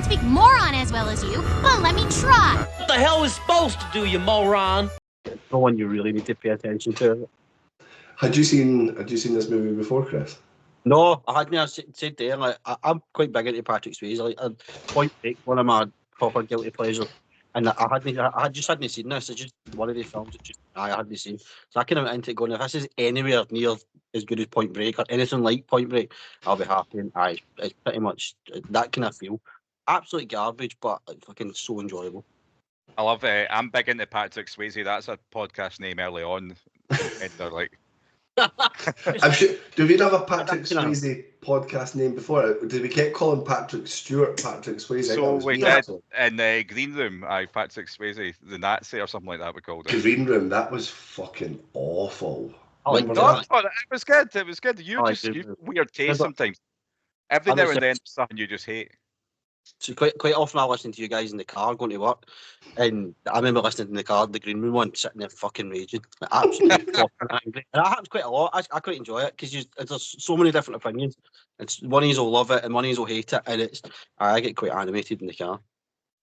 speak moron as well as you, but let me try. What the hell is supposed to do, you moron? No one you really need to pay attention to. Had you seen this movie before, Chris? No, I hadn't. I said there, like, I'm quite big into Patrick Swayze. Like, Point Break, one of my proper guilty pleasures. And I just hadn't seen this. It's just one of the films that I hadn't seen. So I kind of went into it going, if this is anywhere near as good as Point Break or anything like Point Break, I'll be happy. And it's pretty much that kind of feel. Absolute garbage, but fucking so enjoyable. I love it. I'm big into Patrick Swayze. That's a podcast name early on. And they're like, I'm sure. Do we have a Patrick Swayze podcast name before? Did we keep calling Patrick Stewart Patrick Swayze? so we did in the Green Room. Patrick Swayze, the Nazi or something like that. We called it. Green Room. That was fucking awful. It was good. It was good. You weird taste sometimes. Every now and then, something you just hate. So quite often I listen to you guys in the car going to work, and I remember listening in the car, the Green Room one, sitting there fucking raging, like, absolutely fucking angry. And that happens quite a lot. I quite enjoy it because there's so many different opinions. It's one of you will love it and one of you will hate it, and I get quite animated in the car.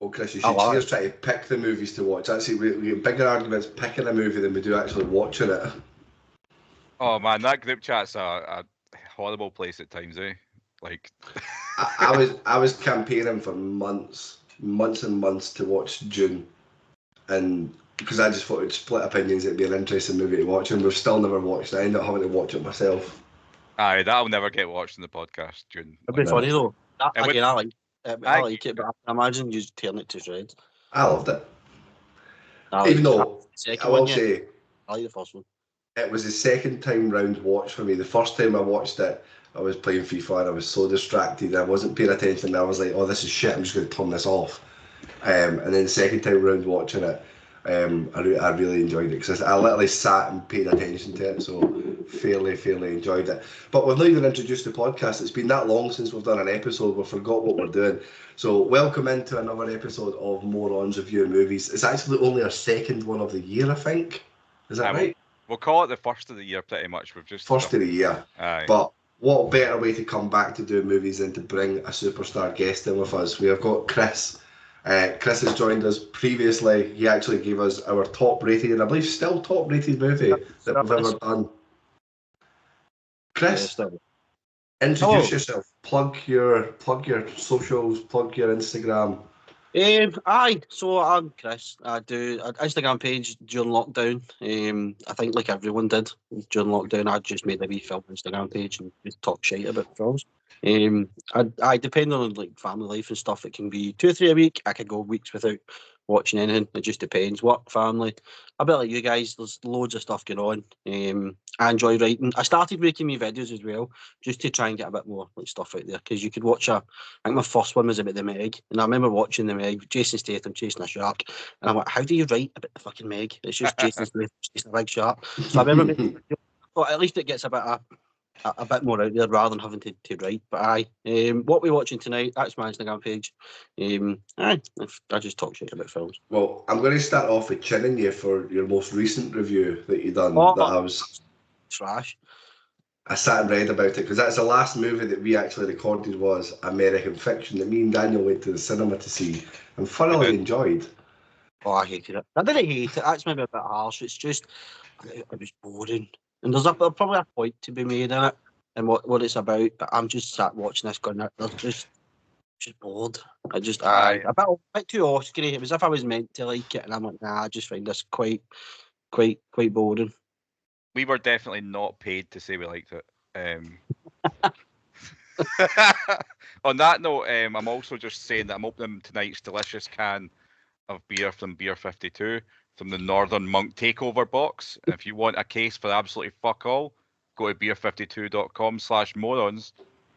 Well, Chris, you should just try to pick the movies to watch. Actually, we get bigger arguments picking a movie than we do actually watching it. Oh man, that group chat's a horrible place at times, eh? Like, I was campaigning for months and months to watch Dune, and because I just thought it'd split opinions, it'd be an interesting movie to watch, and we've still never watched it. I ended up having to watch it myself. Aye, that'll never get watched in the podcast, Dune. It'd be funny though. I like it, but I imagine you turn it to shreds. I loved it. Even though I will say, I like the first one. It was the second time round watch for me. The first time I watched it, I was playing FIFA and I was so distracted. I wasn't paying attention. I was like, oh, this is shit. I'm just going to turn this off. And then the second time round watching it, I really enjoyed it because I literally sat and paid attention to it. So fairly enjoyed it. But we've not even introduced the podcast. It's been that long since we've done an episode. We forgot what we're doing. So welcome into another episode of Morons Review Movies. It's actually only our second one of the year, I think. Is that right? We'll call it the first of the year pretty much. We've just first of the year. Aye. But what better way to come back to do movies than to bring a superstar guest in with us? We have got Chris. Chris has joined us previously. He actually gave us our top rated, and I believe still top rated movie that we've ever done. Chris, introduce yourself. Plug your socials. Plug your Instagram. Aye, so I'm Chris. I do an Instagram page during lockdown. I think like everyone did during lockdown, I just made a wee film Instagram page and just talk shit about films. I depend on like family life and stuff. It can be 2 or 3 a week. I could go weeks without watching anything. It just depends. Work, family. A bit like you guys. There's loads of stuff going on. I enjoy writing. I started making me videos as well, just to try and get a bit more like stuff out there. Because you could watch I think my first one was about the Meg, and I remember watching the Meg, Jason Statham chasing a shark, and I'm like, how do you write about the fucking Meg? It's just Jason Statham chasing a big shark. So I remember making, well, at least it gets a bit more out there rather than having to write. But aye, what we watching tonight? That's my Instagram page. I just talk shit about films. Well, I'm going to start off with chinning you for your most recent review that you done. That I was trash. I sat and read about it because that's the last movie that we actually recorded was American Fiction that me and Daniel went to the cinema to see and thoroughly enjoyed. Oh, I hated it. I didn't hate it. That's maybe a bit harsh. It's just it was boring. And there's probably a point to be made in it and what it's about. But I'm just sat watching this going, there's just bored. A bit too Oscar-y. It was as if I was meant to like it, and I'm like, nah, I just find this quite boring. We were definitely not paid to say we liked it. On that note, I'm also just saying that I'm opening tonight's delicious can of beer from Beer 52 from the Northern Monk Takeover box. And if you want a case for absolutely fuck all, go to beer52.com/morons.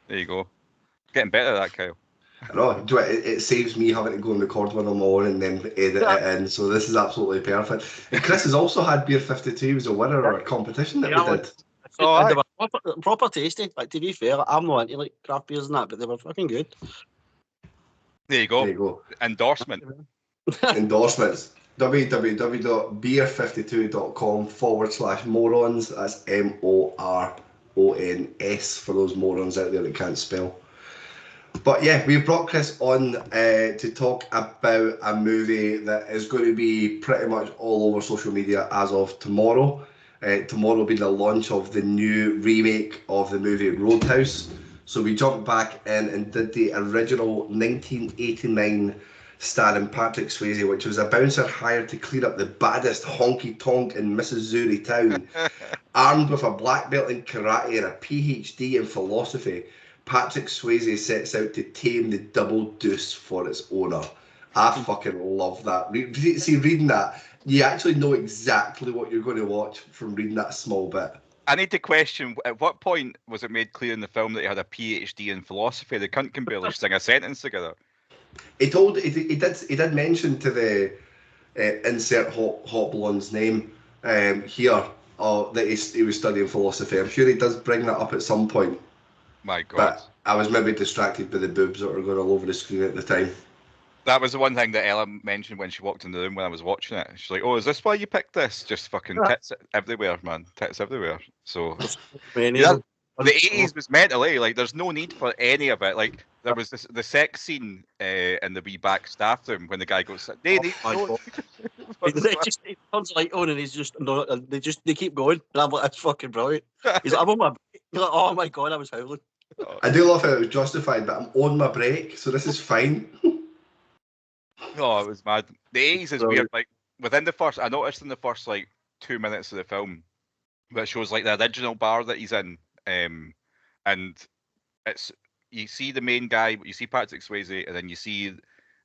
There you go. Getting better at that, Kyle. I know. It saves me having to go and record with them all and then edit it in. So this is absolutely perfect. And Chris has also had Beer 52. He was a winner of a competition that we did. They were proper tasty. Like, to be fair, I'm not into like craft beers and that, but they were fucking good. There you go. Endorsement. Endorsements. www.beer52.com/morons. That's MORONS for those morons out there that can't spell. But yeah, we've brought Chris on to talk about a movie that is going to be pretty much all over social media as of tomorrow. Tomorrow will be the launch of the new remake of the movie Roadhouse. So we jumped back in and did the original 1989 starring Patrick Swayze, which was a bouncer hired to clean up the baddest honky-tonk in Missouri town. Armed with a black belt in karate and a PhD in philosophy, Patrick Swayze sets out to tame the double deuce for its owner. I fucking love that. See, reading that, you actually know exactly what you're going to watch from reading that small bit. I need to question, at what point was it made clear in the film that he had a PhD in philosophy? The cunt can barely string a sentence together. He did mention to the insert hot blonde's name here that he was studying philosophy. I'm sure he does bring that up at some point. My God. But I was maybe distracted by the boobs that were going all over the screen at the time. That was the one thing that Ella mentioned when she walked in the room when I was watching it. She's like, "Oh, is this why you picked this? Just fucking tits everywhere, man. Tits everywhere." So yeah, the 80s was mental, eh? Like, there's no need for any of it. Like, there was the sex scene in the wee back staff room when the guy goes, They just he turns the light on and he's just no. They keep going. And I'm like, that's fucking brilliant. He's like, I'm on my break. You're like, oh my God, I was howling. I do love how it was justified, but I'm on my break, so this is fine. Oh, it was mad. The 80s is weird. Like, within the first, I noticed in the first like 2 minutes of the film, that shows like the original bar that he's in, and it's you see the main guy, you see Patrick Swayze, and then you see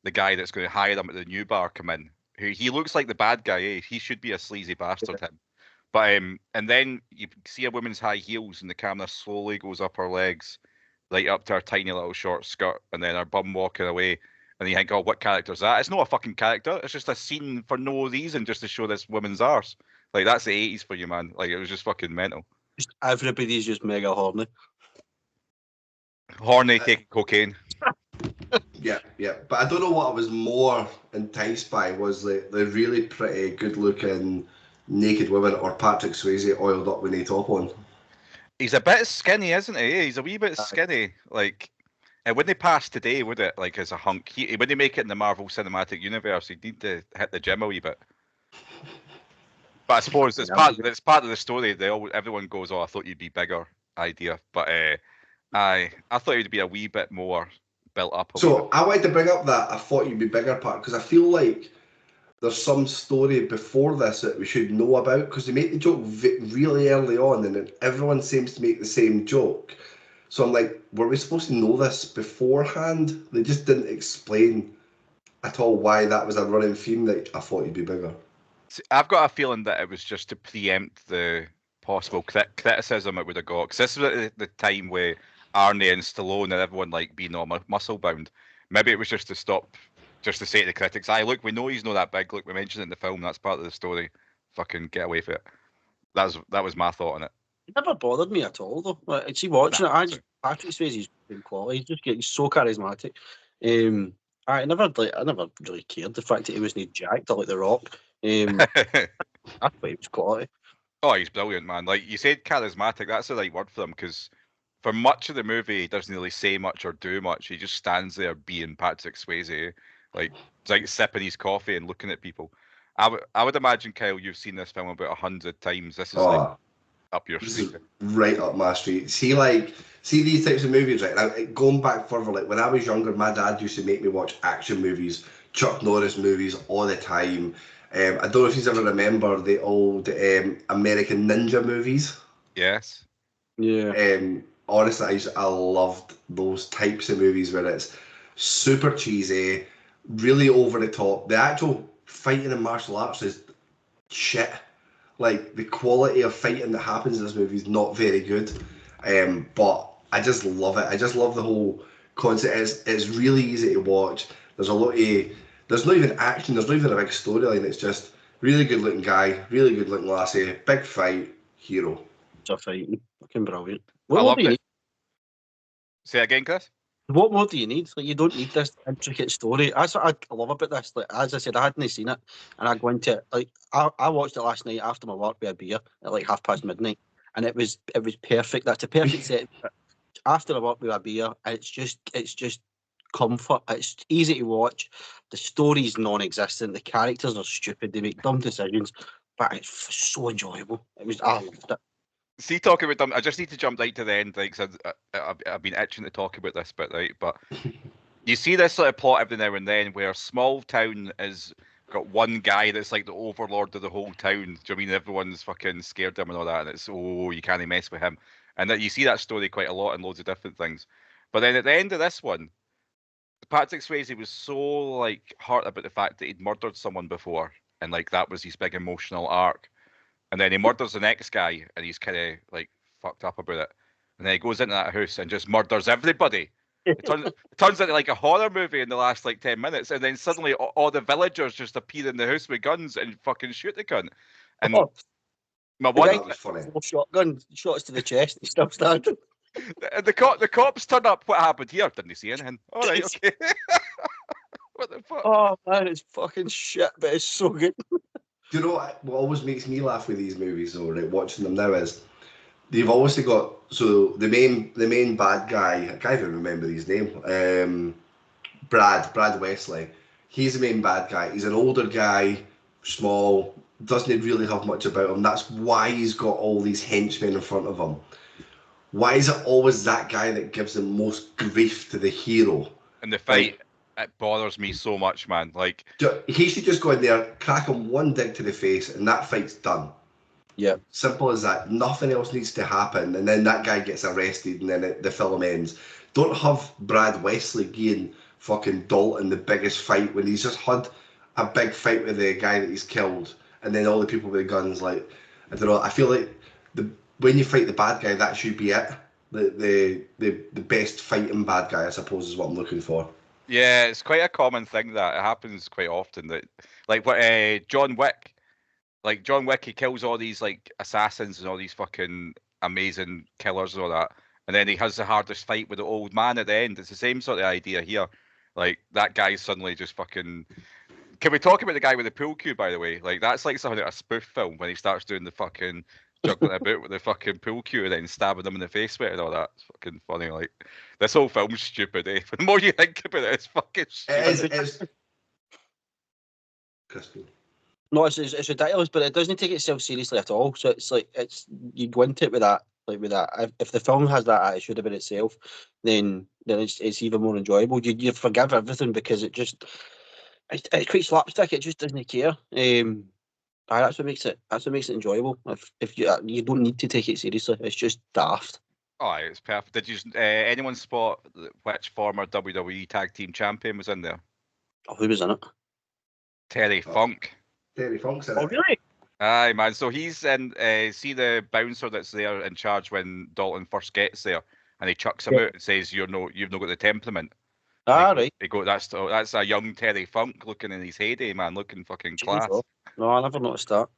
the guy that's going to hire him at the new bar come in. Who he looks like the bad guy. Eh? He should be a sleazy bastard. Him. But and then you see a woman's high heels, and the camera slowly goes up her legs, like up to her tiny little short skirt, and then her bum walking away. And you think, oh, what character is that? It's not a fucking character. It's just a scene for no reason, just to show this woman's arse. Like, that's the 80s for you, man. Like, it was just fucking mental. Just everybody's just mega horny. Horny taking cocaine. Yeah. But I don't know what I was more enticed by was the really pretty, good-looking naked woman or Patrick Swayze oiled up with no top on. He's a bit skinny, isn't he? He's a wee bit skinny. Like, it wouldn't pass today, would it? Like, as a hunk. He wouldn't make it in the Marvel Cinematic Universe. He'd need to hit the gym a wee bit. But I suppose it's part of the story. Everyone goes, "Oh, I thought you'd be bigger." Idea, but I thought he'd be a wee bit more built up. So I wanted to bring up that I thought you'd be bigger part because I feel like there's some story before this that we should know about because they make the joke really early on, and then everyone seems to make the same joke. So I'm like, were we supposed to know this beforehand? They just didn't explain at all why that was a running theme. That I thought you'd be bigger. I've got a feeling that it was just to preempt the possible criticism it would have got. Because this was at the time where Arnie and Stallone and everyone like being all muscle bound. Maybe it was just to stop, just to say to the critics, "Aye, look, we know he's not that big. Look, we mentioned it in the film. That's part of the story. Fucking get away with it." That was my thought on it. It never bothered me at all, though. Like, see, watching it, Patrick Swayze's good quality. He's so charismatic. I never really cared the fact that he wasn't jacked like The Rock. I thought he was quality. Oh, he's brilliant, man. Like you said, charismatic. That's the right word for him because for much of the movie, he doesn't really say much or do much. He just stands there being Patrick Swayze, like sipping his coffee and looking at people. I would imagine, Kyle, you've seen this film about 100 times. This is like up your street. Right up my street. See these types of movies, right? Now, going back further, like when I was younger, my dad used to make me watch action movies, Chuck Norris movies all the time. I don't know if you ever remember the old American Ninja movies. Yes. Yeah. Honestly, I loved those types of movies where it's super cheesy, really over the top. The actual fighting in martial arts is shit. Like, the quality of fighting that happens in this movie is not very good. But I just love it. I just love the whole concept. It's really easy to watch. There's not even action. There's not even a big storyline. It's just really good looking guy, really good looking lassie, big fight, hero. It's a fighting. Fucking brilliant. I love it. Say it again, Chris. What more do you need? Like, you don't need this intricate story. That's what I love about this. Like, as I said, I hadn't seen it, and I go into it. Like, I watched it last night after my work with a beer at like midnight, and it was perfect. That's a perfect set. after I work with a beer, it's just comfort. It's easy to watch. The story's non-existent. The characters are stupid. They make dumb decisions, but it's so enjoyable. I loved it. See, talking about them, I just need to jump right to the end, like, 'cause I've been itching to talk about this bit, right? But you see this sort of plot every now and then where a small town is got one guy that's like the overlord of the whole town. Do you know what I mean? Everyone's fucking scared of him and all that, and it's, oh, you can't mess with him. And that you see that story quite a lot in loads of different things. But then at the end of this one, Patrick Swayze was so like hurt about the fact that he'd murdered someone before, and like that was his big emotional arc. And then he murders the next guy, and he's kind of like fucked up about it. And then he goes into that house and just murders everybody. It turns into like a horror movie in the last like 10 minutes, and then suddenly all the villagers just appear in the house with guns and fucking shoot the cunt. And my one, That was funny. Shotgun shots to the chest. He's still standing. the cops turn up. What happened here? Didn't see anything. All right, okay. What the fuck? Oh man, it's fucking shit, but it's so good. Do you know what always makes me laugh with these movies, though, right, watching them now, is they've obviously got, so the main bad guy, I can't even remember his name, Brad Wesley. He's the main bad guy. He's an older guy, small, doesn't really have much about him. That's why he's got all these henchmen in front of him. Why is it always that guy that gives the most grief to the hero? And the fight, it bothers me so much, man. Like, he should just go in there, crack him one dig to the face, and that fight's done. Yeah. Simple as that. Nothing else needs to happen, and then that guy gets arrested, and then the film ends. Don't have Brad Wesley giving fucking Dalton the biggest fight when he's just had a big fight with the guy that he's killed, and then all the people with guns. Like, I don't know. I feel like when you fight the bad guy, that should be it. The best fighting bad guy, I suppose, is what I'm looking for. yeah, it's quite a common thing that it happens quite often. That, like, what John Wick, he kills all these like assassins and all these fucking amazing killers and all that, and then he has the hardest fight with the old man at the end. It's the same sort of idea here. Like, that guy suddenly just fucking. Can we talk about the guy with the pool cue, by the way? Like, that's like something like a spoof film when he starts doing the fucking juggling about with the fucking pool cue and then stabbing them in the face with it and all that. It's fucking funny. Like, this whole film's stupid, eh? But the more you think about it, it's fucking stupid. It is. Crispy. No, it's ridiculous, but it doesn't take itself seriously at all. So it's like you go into it with that. If the film has that attitude about itself, then it's even more enjoyable. You forgive everything because it's quite slapstick. It just doesn't care. That's what makes it enjoyable. If you don't need to take it seriously, it's just daft. Oh, it's perfect. Did you anyone spot which former WWE Tag Team Champion was in there? Oh, who was in it? Terry Funk. Terry Funk's in it. Oh, really? Aye, man. So he's in. See the bouncer that's there in charge when Dalton first gets there, and he chucks him out and says, you've not got the temperament." Right. They go, that's a young Terry Funk looking in his heyday, man, looking fucking class. No, I never noticed that.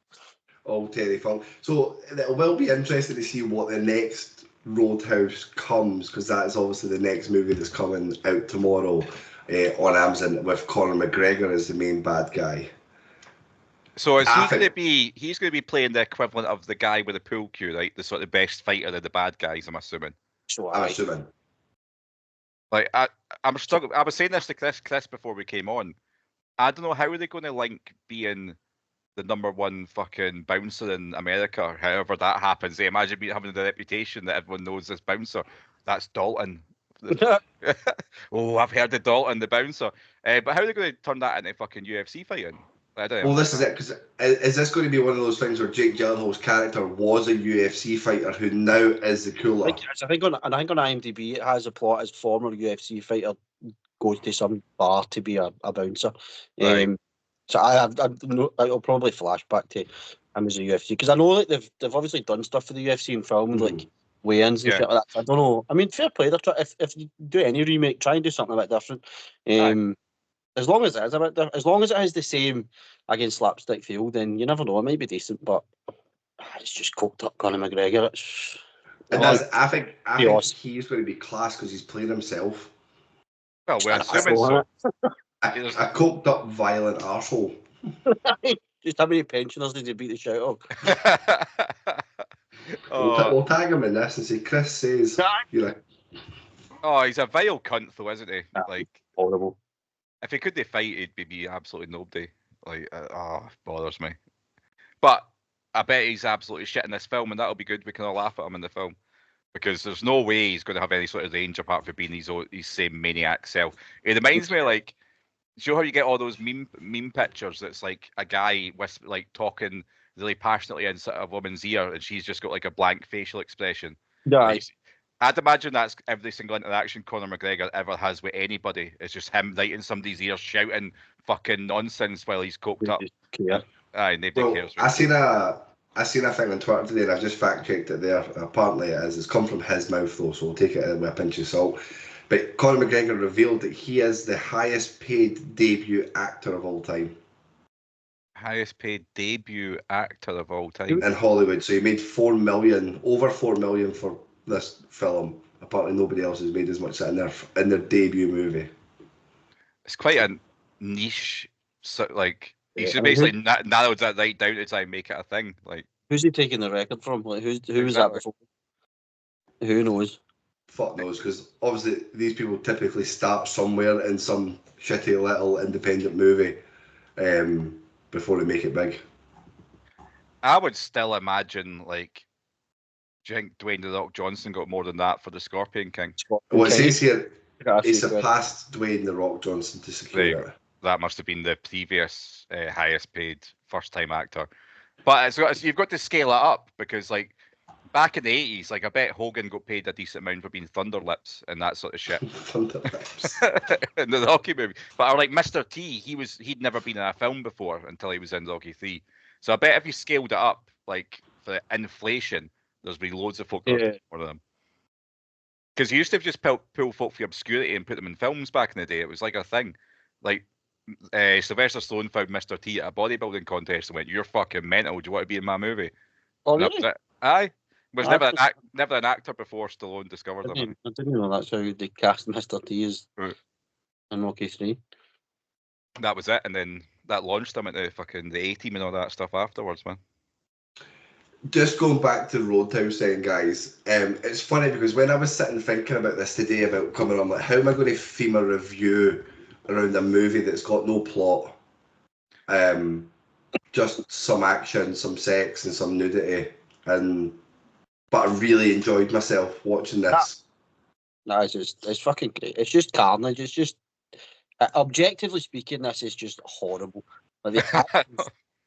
Oh, Terry Funk. So it will be interesting to see what the next Roadhouse comes, because that is obviously the next movie that's coming out tomorrow on Amazon with Conor McGregor as the main bad guy. So is he's going to be playing the equivalent of the guy with the pool cue, right? The sort of best fighter of the bad guys, I'm assuming. So I'm assuming. Like, I'm struggling. I was saying this to Chris before we came on. I don't know how are they going to link being the #1 fucking bouncer in America, or however that happens. They imagine having the reputation that everyone knows this bouncer. That's Dalton. Oh, I've heard of Dalton, the bouncer. But how are they going to turn that into fucking UFC fighting? I don't know. Well, this is it, because is this going to be one of those things where Jake Gyllenhaal's character was a UFC fighter who now is the cooler? I think on IMDb it has a plot as former UFC fighter goes to some bar to be a bouncer. Right. So I'll probably flash back to him as a UFC, because I know like they've obviously done stuff for the UFC and filmed like weigh-ins and shit like that. So I don't know. I mean, fair play. If you do any remake, try and do something a bit different. As long as it is a bit different, as long as it has the same against slapstick feel, then you never know. It might be decent, but it's just coked up Conor McGregor. I think he's going to be class because he's playing himself. Well, we're assuming so. A coked up, violent arsehole. Just how many pensioners did you beat the shit out of? We'll tag him in this and say, Chris says, you're Oh, he's a vile cunt, though, isn't he? Yeah. Like, Horrible. if he couldn't fight, he'd be absolutely nobody. Like, bothers me. But I bet he's absolutely shit in this film, and that'll be good. We can all laugh at him in the film. Because there's no way he's going to have any sort of range apart from being his same maniac self. It reminds me, like, show how you get all those meme pictures that's like a guy with like talking really passionately into a woman's ear and she's just got like a blank facial expression. Yeah. Like, I'd imagine that's every single interaction Conor McGregor ever has with anybody. It's just him right in somebody's ear shouting fucking nonsense while he's coked up. Yeah. Aye, nobody cares. I seen a thing on Twitter today, and I've just fact checked it there. Apparently, it is. It's come from his mouth though, so we'll take it with a pinch of salt. But Conor McGregor revealed that he is the highest paid debut actor of all time. Highest paid debut actor of all time in Hollywood. So he made over $4 million for this film. Apparently, nobody else has made as much in their debut movie. It's quite a niche, like he's Yeah, basically narrowed that right down to try and make it a thing. Like, who's he taking the record from? Like, who was that before? Who knows? Fuck knows, because obviously these people typically start somewhere in some shitty little independent movie before they make it big. I would still imagine, like, do you think Dwayne "The Rock" Johnson got more than that for the Scorpion King? Well, it says here Got a he few quid. surpassed Dwayne "The Rock" Johnson to secure it. That must have been the previous highest paid first time actor. But you've got to scale it up because, like, back in the 80s, like, I bet Hogan got paid a decent amount for being Thunderlips and that sort of shit. Thunderlips. In the Rocky movie. But like Mr. T, he'd never been in a film before until he was in Rocky 3. So I bet if you scaled it up, like, for inflation, there's been loads of folk more of them. Because you used to just pull folk for obscurity and put them in films back in the day. It was like a thing. Like, Sylvester Stallone found Mr. T at a bodybuilding contest and went, "You're fucking mental. Do you want to be in my movie?" Oh, That really? was it. Aye. Was That's never an actor before Stallone discovered him. I didn't know that's how they cast Mr. T as Right. in Rocky 3. That was it, and then that launched him into fucking the A-Team and all that stuff afterwards, man. Just going back to Roadhouse then, guys, it's funny because when I was sitting thinking about this today about coming on, like, how am I going to theme a review around a movie that's got no plot, just some action, some sex and some nudity, but I really enjoyed myself watching this. No, it's fucking great. It's just carnage. It's just objectively speaking, this is just horrible. Like,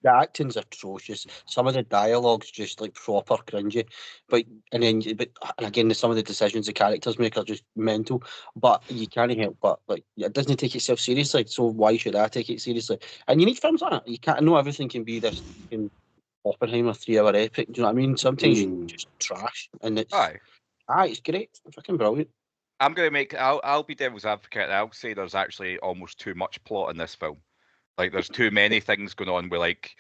the acting's atrocious. Some of the dialogue's just like proper cringy. But again, some of the decisions the characters make are just mental. But you can't help but, like, it doesn't take itself seriously. So why should I take it seriously? And you need films like that. You can't know everything can be this fucking Oppenheimer 3-hour epic. Do you know what I mean? Sometimes you just trash, and it's it's great. It's fucking brilliant. I'm gonna I'll be devil's advocate. And I'll say there's actually almost too much plot in this film. Like, there's too many things going on where, like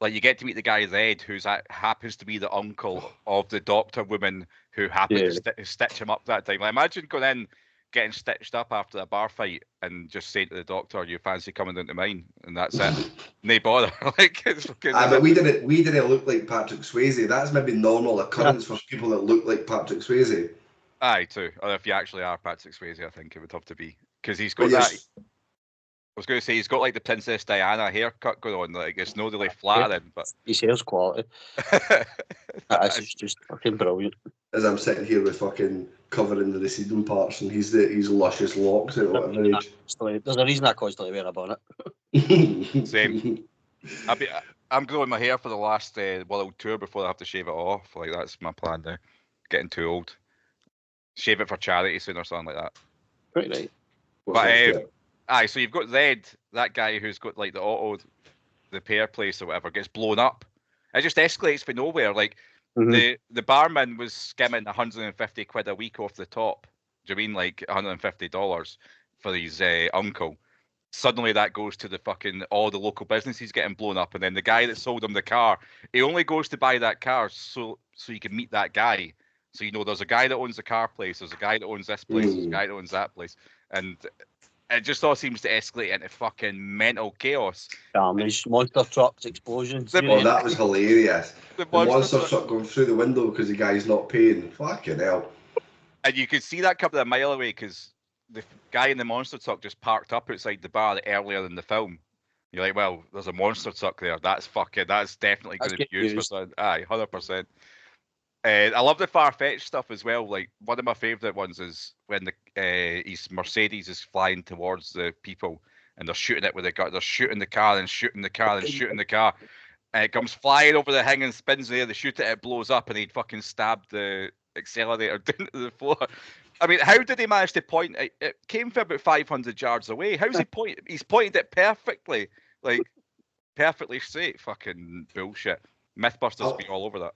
you get to meet the guy Red, happens to be the uncle of the doctor woman who happened to stitch him up that time. Like, imagine going in, getting stitched up after a bar fight, and just saying to the doctor, "You fancy coming into mine?" And that's it. No bother. Like, it's fucking. But we didn't look like Patrick Swayze. That's maybe normal occurrence for people that look like Patrick Swayze. Aye, too. Or if you actually are Patrick Swayze, I think it would have to be, because he's got that. I was going to say, he's got like the Princess Diana haircut going on. Like, it's not really flattering, but his hair's quality. That's just fucking brilliant. As I'm sitting here with fucking covering the receding parts, and he's luscious locks at whatever age. There's a reason I constantly wear a bonnet. Same. I'm growing my hair for the last world tour before I have to shave it off. Like, that's my plan now. Getting too old. Shave it for charity soon or something like that. Pretty right. But aye, so you've got Red, that guy who's got like the auto repair place or whatever, gets blown up. It just escalates from nowhere. Like, the barman was skimming 150 quid a week off the top. Do you mean like $150 for his uncle? Suddenly that goes to the fucking all the local businesses getting blown up, and then the guy that sold him the car, he only goes to buy that car so you can meet that guy. So, you know, there's a guy that owns the car place, there's a guy that owns this place, there's a guy that owns that place, and it just all seems to escalate into fucking mental chaos. Damage, monster trucks, explosions. Oh, that was hilarious. The monster truck going through the window because the guy's not paying. Fucking hell. And you could see that coming a mile away because the guy in the monster truck just parked up outside the bar earlier in the film. You're like, well, there's a monster truck there. That's definitely That's going to be getting used for used. something. Aye, 100%. I love the far-fetched stuff as well. Like one of my favourite ones is when his Mercedes is flying towards the people and they're shooting it with a gun. They're shooting the car and shooting the car and shooting the car. And it comes flying over the thing and spins there. They shoot it, it blows up, and he'd fucking stab the accelerator down to the floor. I mean, how did he manage to point it? It came from about 500 yards away. How's he point? He's pointed it perfectly, like perfectly straight. Fucking bullshit. Mythbusters be all over that.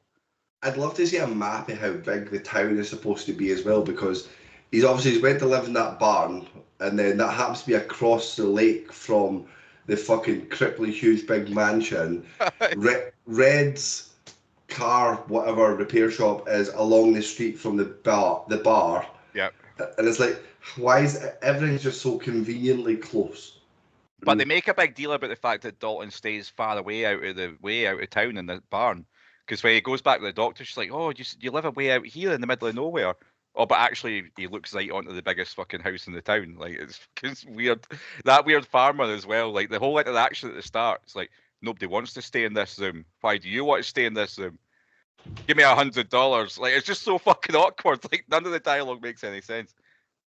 I'd love to see a map of how big the town is supposed to be as well, because he's went to live in that barn, and then that happens to be across the lake from the fucking crippling huge big mansion. Red's car, whatever repair shop, is along the street from the bar. Yeah. And it's like, why is everything's just so conveniently close? But they make a big deal about the fact that Dalton stays far away out of town in the barn. Because when he goes back to the doctor, she's like, "Oh, you live away out here in the middle of nowhere." Oh, but actually, he looks right onto the biggest fucking house in the town. Like it's weird. That weird farmer as well. Like the whole interaction at the start. It's like nobody wants to stay in this room. Why do you want to stay in this room? Give me $100. Like it's just so fucking awkward. Like none of the dialogue makes any sense.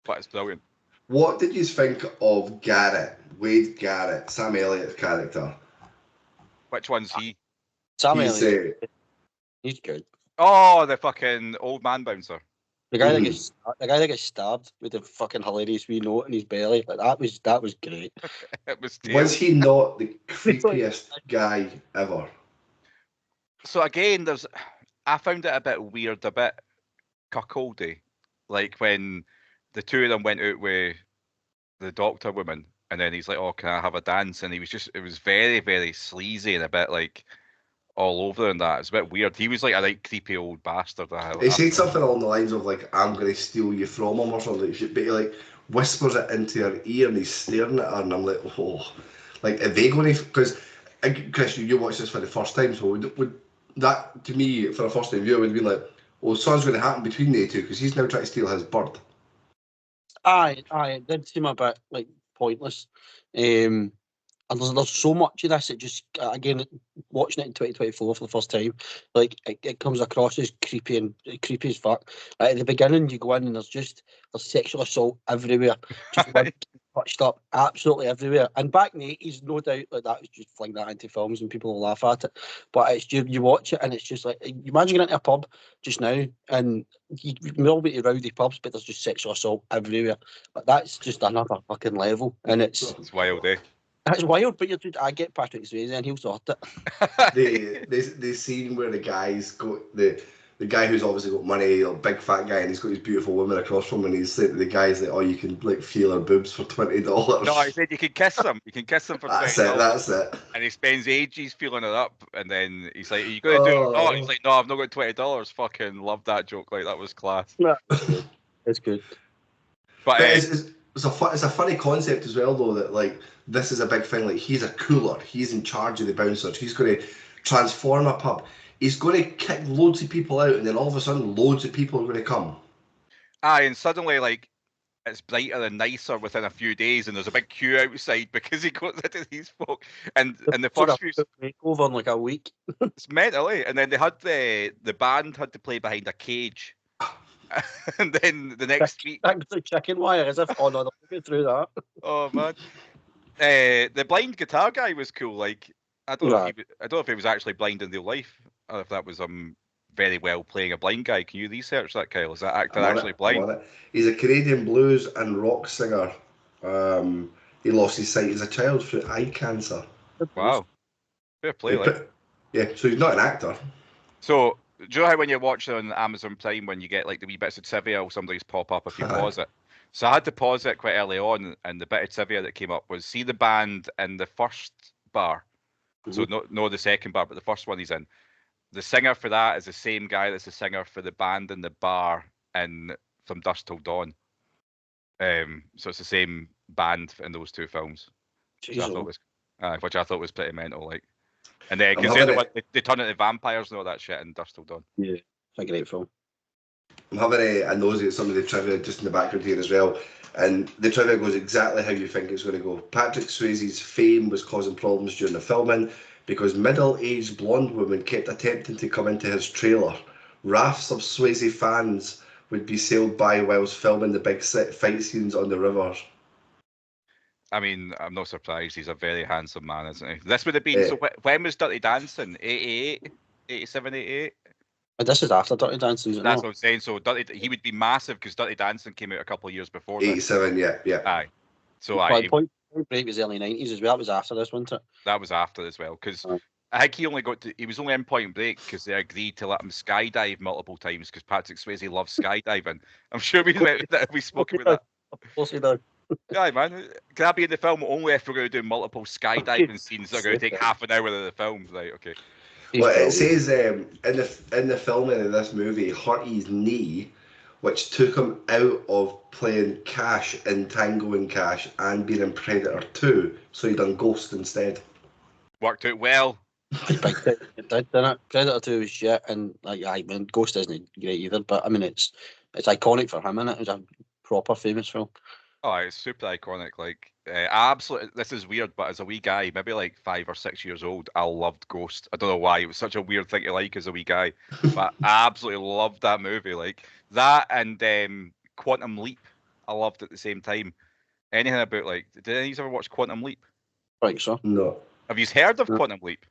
But it's brilliant. What did you think of Garrett, Wade Garrett, Sam Elliott's character? Which one's he? Sam Elliott. He's good. Oh, the fucking old man bouncer. The guy that gets stabbed with the fucking hilarious wee note in his belly. Like that was great. It was. Was he not the creepiest guy ever? So again, I found it a bit weird, a bit cuckoldy. Like when the two of them went out with the doctor woman, and then he's like, "Oh, can I have a dance?" And it was very, very sleazy and a bit like all over and that. It's a bit weird. He was like a like creepy old bastard. He said something along the lines of like, "I'm going to steal you from him" or something. But he like whispers it into her ear and he's staring at her, and I'm like, "Oh, like are they going to?" Because Chris, you watched this for the first time, so would that to me for a first time viewer would be like, "Oh, something's going to happen between the two because he's now trying to steal his bird." Aye, it did seem a bit like pointless. And there's so much of this. It just again watching it in 2024 for the first time, like it comes across as creepy as fuck. At the beginning, you go in and there's sexual assault everywhere, just touched up absolutely everywhere. And back in the 80s, no doubt, like that was just fling that into films and people will laugh at it. But it's you watch it and it's just like you imagine getting into a pub just now and you will be to rowdy pubs, but there's just sexual assault everywhere. But that's just another fucking level, and it's wild, eh? That's wild, but I get Patrick Swayze and he'll sort it. the scene where the guys go the guy who's obviously got money, a big fat guy, and he's got his beautiful woman across from him, and he's saying to the guys like, "Oh, you can like feel her boobs for $20." No, he said you can kiss them. You can kiss them for $20. That's it. And he spends ages feeling it up, and then he's like, "Are you going to do it or not?" He's like, "No, I've not got $20." Fucking love that joke. Like that was class. It's good. But it's a funny concept as well, though, that like this is a big thing. Like he's a cooler. He's in charge of the bouncers. He's going to transform a pub. He's going to kick loads of people out, and then all of a sudden, loads of people are going to come. Aye, and suddenly, like, it's brighter and nicer within a few days, and there's a big queue outside because he goes into these folk. And the first few over in like a week. It's mentally, and then they had the band had to play behind a cage. And then the next week, that was the chicken wire, as if they'll get through that. Oh man, the blind guitar guy was cool. Like I don't know if he was actually blind in real life, or if that was very well playing a blind guy. Can you research that, Kyle? Is that actor actually blind? He's a Canadian blues and rock singer. He lost his sight as a child through eye cancer. Wow, fair play. Yeah, so he's not an actor. So. Do you know how when you watch on Amazon Prime, when you get like the wee bits of trivia or somebody's pop up if you pause it? So I had to pause it quite early on, and the bit of trivia that came up was see the band in the first bar. So no the second bar, but the first one he's in. The singer for that is the same guy that's the singer for the band in the bar in From Dusk Till Dawn. So it's the same band in those two films. Which I thought was pretty mental, like. And then because they turn into vampires and all that shit in Dusk Till Dawn. Yeah, it's a great film. I'm having a nosy at some of the trivia just in the background here as well. And the trivia goes exactly how you think it's going to go. Patrick Swayze's fame was causing problems during the filming because middle-aged blonde women kept attempting to come into his trailer. Rafts of Swayze fans would be sailed by whilst filming the big fight scenes on the river. I mean, I'm not surprised. He's a very handsome man, isn't he? This would have been... So when was Dirty Dancing? 88? 87, 88? This is after Dirty Dancing, isn't it? That's what I'm saying. So he would be massive because Dirty Dancing came out a couple of years before this. 87, yeah. Aye. So Point Break was early 90s as well. That was after this, wasn't it? That was after as well, because I think he was only in Point Break because they agreed to let him skydive multiple times because Patrick Swayze loves skydiving. I'm sure we spoke about that. Of course he does. Yeah, man. Can I be in the film only if we're going to do multiple skydiving scenes that are going to take half an hour of the film? Right, okay. Well, it says in the filming of this movie, hurt his knee, which took him out of playing Cash in Tango and Cash and being in Predator 2, so he done Ghost instead. Worked out well. It did, didn't it? Predator 2 was shit, and I mean, Ghost isn't great either, but I mean, it's iconic for him, and it was a proper famous film. Oh, it's super iconic. Like, absolutely. This is weird, but as a wee guy, maybe like 5 or 6 years old, I loved Ghost. I don't know why. It was such a weird thing to like as a wee guy, but I absolutely loved that movie. Like that and Quantum Leap, I loved at the same time. Anything about like? Did any of you ever watch Quantum Leap? Right, so No. Have you heard of Quantum Leap?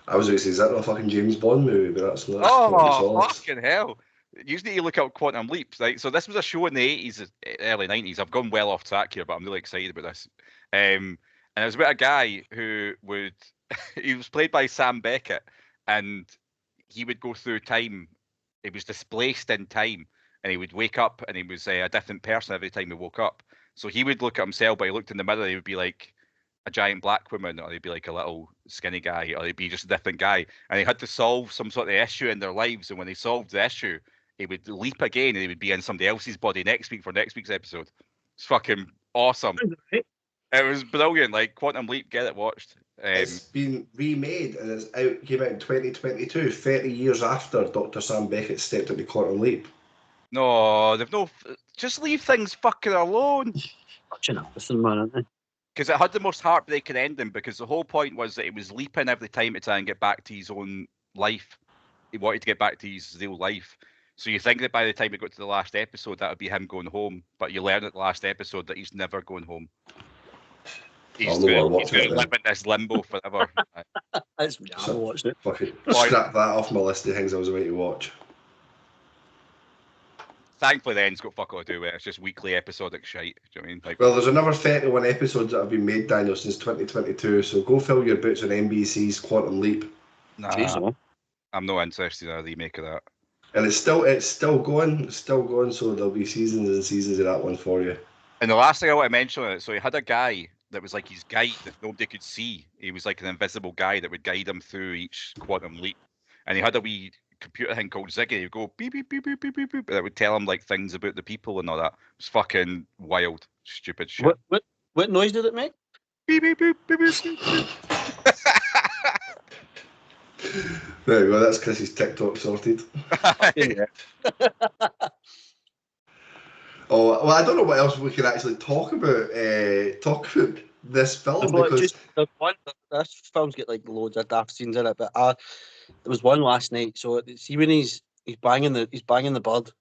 I was going to say, is that not a fucking James Bond movie? But that's Oh, fucking hell. You need to look up Quantum Leap, right? So this was a show in the 80s, early 90s. I've gone well off track here, but I'm really excited about this. And it was about a guy who he was played by Sam Beckett, and he would go through time. He was displaced in time, and he would wake up, and he was a different person every time he woke up. So he would look at himself, but he looked in the mirror, he would be like a giant black woman, or he'd be like a little skinny guy, or he'd be just a different guy. And he had to solve some sort of issue in their lives, and when they solved the issue, he would leap again, and he would be in somebody else's body next week for next week's episode. It's fucking awesome. It was brilliant. Like Quantum Leap, get it watched. It's been remade and came out in 2022, 30 years after Dr. Sam Beckett stepped into Quantum Leap. No, they've no. Just leave things fucking alone. Watching everything, man, aren't they? Because it had the most heartbreaking ending. Because the whole point was that he was leaping every time to try and get back to his own life. He wanted to get back to his real life. So you think that by the time he got to the last episode, that would be him going home. But you learn at the last episode that he's never going home. He's going to live in this limbo forever. That's me. I watched it. Fucking scrap that off my list of things I was about to watch. Thankfully, the end's got fuck all to do with it. It's just weekly episodic shite. Do you know what I mean? Like, well, there's another 31 episodes that have been made, Daniel, since 2022. So go fill your boots on NBC's Quantum Leap. Nah, Jeez, I'm not interested in a remake of that. And it's still going. So there'll be seasons and seasons of that one for you. And the last thing I want to mention on it, so he had a guy that was like his guide that nobody could see. He was like an invisible guy that would guide him through each Quantum Leap. And he had a wee computer thing called Ziggy. He'd go beep beep beep beep beep beep beep, and it would tell him like things about the people and all that. It was fucking wild, stupid shit. What noise did it make? Beep beep beep beep beep. There you go. That's Chris's TikTok sorted. Yeah. Oh well, I don't know what else we can actually talk about. Talk about this film because this film's got like loads of daft scenes in it, but there was one last night. So see when he's banging the bird,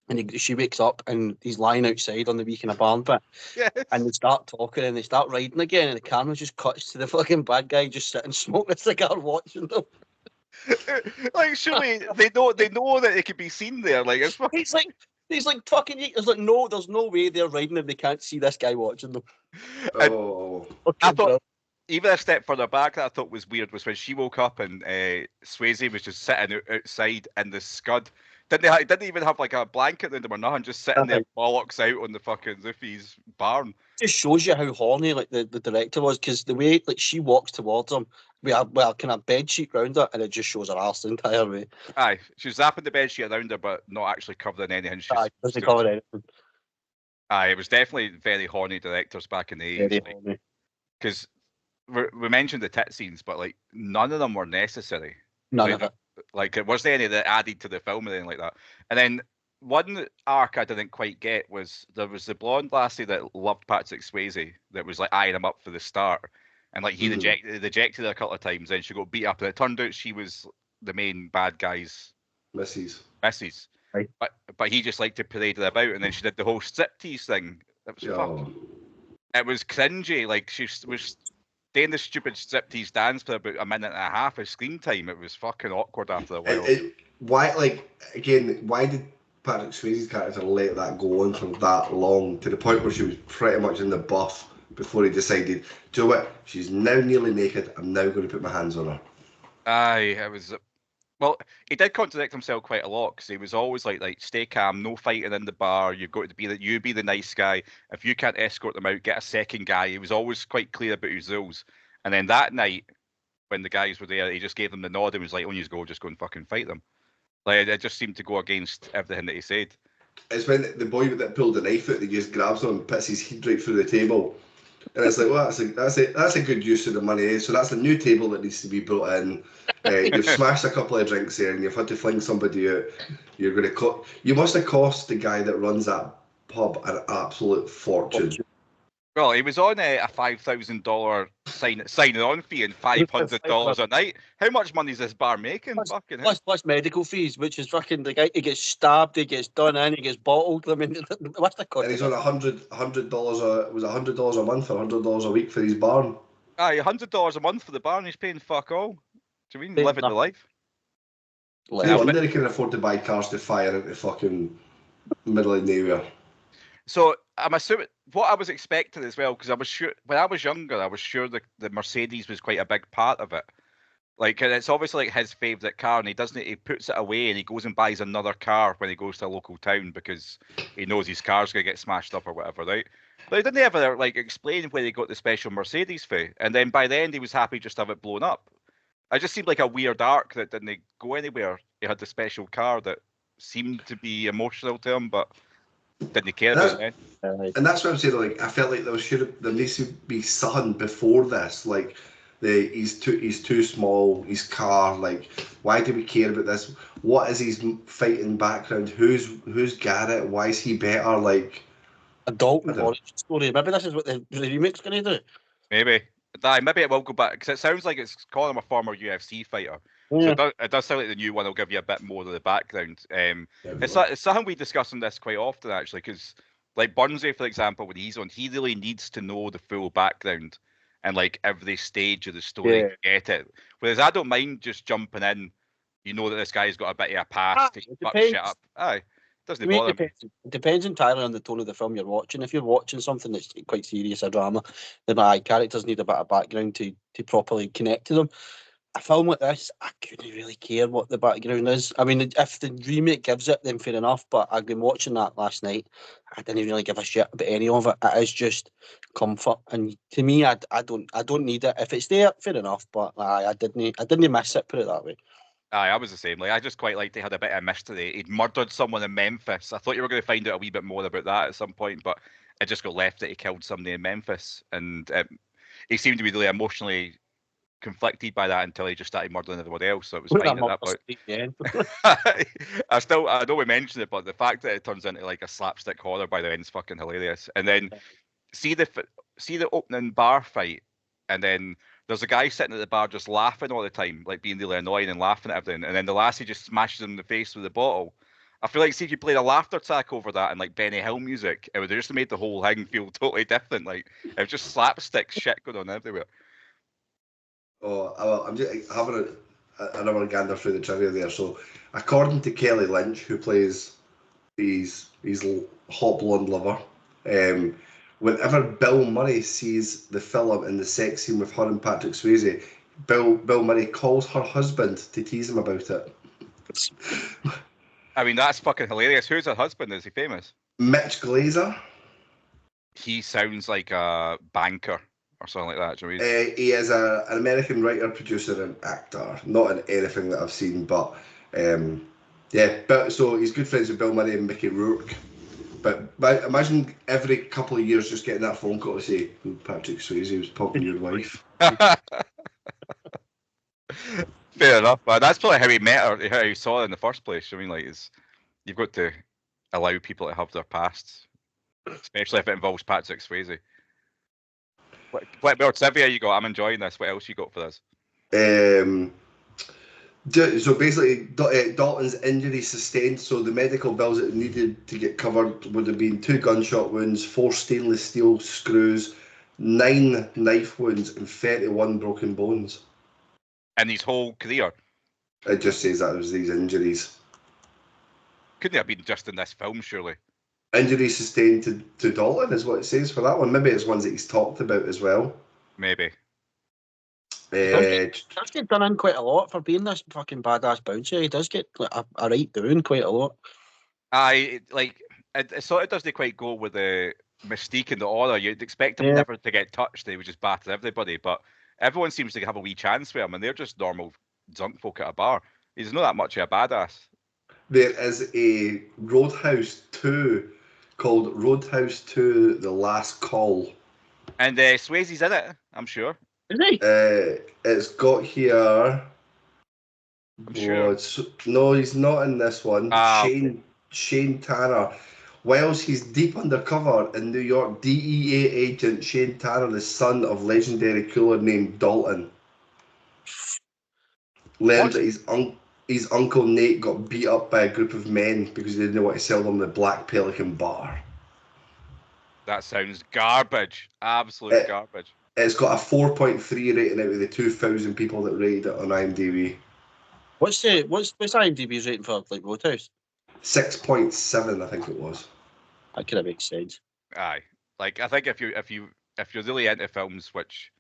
and she wakes up and he's lying outside on the week in a barn pit. Yes. And they start talking and they start riding again, and the camera just cuts to the fucking bad guy just sitting smoking a cigar watching them. Like surely they know that it could be seen there. Like it's fucking. He's like fucking. There's no way they're riding if they can't see this guy watching them. Oh, I thought even a step further back that I thought was weird was when she woke up and Swayze was just sitting outside in the scud. Didn't even have like a blanket under him or nothing, just sitting there bollocks out on the fucking roof of his barn. It just shows you how horny like the director was, because the way like she walks towards him, we have kind of bed sheet round her, and it just shows her arse the entire way. Aye, she was zapping the bed sheet around her, but not actually covering anything. Doesn't cover anything. Aye, it was definitely very horny directors back in the 80s. Because we mentioned the tit scenes, but like none of them were necessary. None of it. Like, it wasn't any that added to the film or anything like that. And then one arc I didn't quite get was there was the blonde lassie that loved Patrick Swayze that was like eyeing him up for the start, and like he rejected her a couple of times. Then she got beat up, and it turned out she was the main bad guy's Misses. Right. But he just liked to parade her about, and then she did the whole striptease thing. It was fucking. It was cringy. Like she was doing the stupid striptease dance for about a minute and a half of screen time. It was fucking awkward after a while. Why did Patrick Swayze's character let that go on for that long, to the point where she was pretty much in the buff before he decided, do you know what, she's now nearly naked, I'm now going to put my hands on her. Aye, it was. Well, he did contradict himself quite a lot because he was always like, stay calm, no fighting in the bar. You've got to be the nice guy. If you can't escort them out, get a second guy. He was always quite clear about his rules. And then that night, when the guys were there, he just gave them the nod and was like, "On you go, just go and fucking fight them." Like, it just seemed to go against everything that he said. It's when the boy that pulled the knife out, he just grabs him and puts his head right through the table. And it's like, well, that's a good use of the money. So that's a new table that needs to be brought in. You've smashed a couple of drinks there, and you've had to fling somebody out. You're going to you must have cost the guy that runs that pub an absolute fortune. Well, he was on a $5,000 signing on fee and $500 a night. How much money is this bar making? Plus medical fees, which is fucking the guy. He gets stabbed, he gets done in, he gets bottled. I mean, what's the cost? And he's on $100. Was $100 a month or $100 a week for his barn? Aye, $100 a month for the bar, and he's paying fuck all. Do you mean living the life? No wonder he can afford to buy cars to fire into fucking middle of nowhere. So I'm assuming what I was expecting as well, because I was sure when I was younger, I was sure the Mercedes was quite a big part of it. Like, and it's obviously like his favourite car, and he puts it away and he goes and buys another car when he goes to a local town because he knows his car's gonna get smashed up or whatever, right? But he didn't ever like explain where he got the special Mercedes for. And then by the end, he was happy just to have it blown up. It just seemed like a weird arc that didn't go anywhere. He had the special car that seemed to be emotional to him, but didn't care about it. And that's what I'm saying. Like, I felt like there needs to be something before this. Like, he's too small. His car. Like, why do we care about this? What is his fighting background? Who's Garrett? Why is he better? Like, adult origin story. Maybe this is what the remake's going to do. Maybe it will go back because it sounds like it's calling him a former UFC fighter. Yeah. So it does sound like the new one will give you a bit more of the background. It's something we discuss on this quite often actually, because like Burnsy, for example, when he's on, he really needs to know the full background and like every stage of the story to get it. Whereas I don't mind just jumping in. You know that this guy's got a bit of a past to fuck shit up. Aye. Doesn't bother me. It depends entirely on the tone of the film you're watching. If you're watching something that's quite serious, a drama, then characters need a bit of background to properly connect to them. A film like this, I couldn't really care what the background is. I mean, if the remake gives it, then fair enough. But I've been watching that last night. I didn't really give a shit about any of it. It is just comfort, and to me, I don't need it. If it's there, fair enough. But I didn't miss it. Put it that way. Aye, I was the same. Like, I just quite liked he had a bit of mystery. He'd murdered someone in Memphis. I thought you were going to find out a wee bit more about that at some point, but it just got left that he killed somebody in Memphis, and he seemed to be really emotionally conflicted by that until he just started murdering everyone else. So it was fine at that point. I know we mentioned it, but the fact that it turns into like a slapstick horror by the end is fucking hilarious. And then see the opening bar fight, and then there's a guy sitting at the bar just laughing all the time, like being really annoying and laughing at everything. And then the lassie just smashes him in the face with a bottle. I feel like, see, if you played a laughter track over that and like Benny Hill music, it would have just made the whole thing feel totally different. Like, it was just slapstick shit going on everywhere. Oh, I'm just having another gander through the trivia there. So, according to Kelly Lynch, who plays his hot blonde lover, whenever Bill Murray sees the film and the sex scene with her and Patrick Swayze, Bill Murray calls her husband to tease him about it. I mean, that's fucking hilarious. Who's her husband? Is he famous? Mitch Glazer. He sounds like a banker or something like that. Do you mean? He is an American writer, producer, and actor. Not in anything that I've seen, but yeah. But so he's good friends with Bill Murray and Mickey Rourke. But imagine every couple of years just getting that phone call to say, Patrick Swayze was pumping your wife. Fair enough, but that's probably how he met her, how he saw her in the first place. I mean, like, you've got to allow people to have their pasts, especially if it involves Patrick Swayze. What more trivia you got? I'm enjoying this. What else you got for this? So basically, Dalton's injury sustained, so the medical bills that needed to get covered would have been 2 gunshot wounds, 4 stainless steel screws, 9 knife wounds, and 31 broken bones. In his whole career? It just says that it was these injuries. Couldn't have been just in this film, surely. Injuries sustained to Dalton is what it says for that one. Maybe it's ones that he's talked about as well. Maybe. He does get done in quite a lot for being this fucking badass bouncer. He does get like, a right doing quite a lot. It sort of doesn't quite go with the mystique and the aura. You'd expect him never to get touched. He would just batter everybody, but everyone seems to have a wee chance with him, and they're just normal drunk folk at a bar. He's not that much of a badass. There is a Roadhouse 2 called Roadhouse 2 The Last Call. And Swayze's in it, I'm sure. Is he? It's got here... I'm sure. No, he's not in this one. Okay. Shane Tanner. Whilst he's deep undercover in New York, DEA agent Shane Tanner, the son of legendary cooler named Dalton, learned that his uncle Nate got beat up by a group of men because he didn't know what to sell them the Black Pelican bar. That sounds garbage. Absolute garbage. It's got a 4.3 rating out of the 2,000 people that rated it on IMDb. What's IMDb's rating for like Roadhouse? 6.7, I think it was. That kind of makes sense. Aye, like I think if you're really into films, which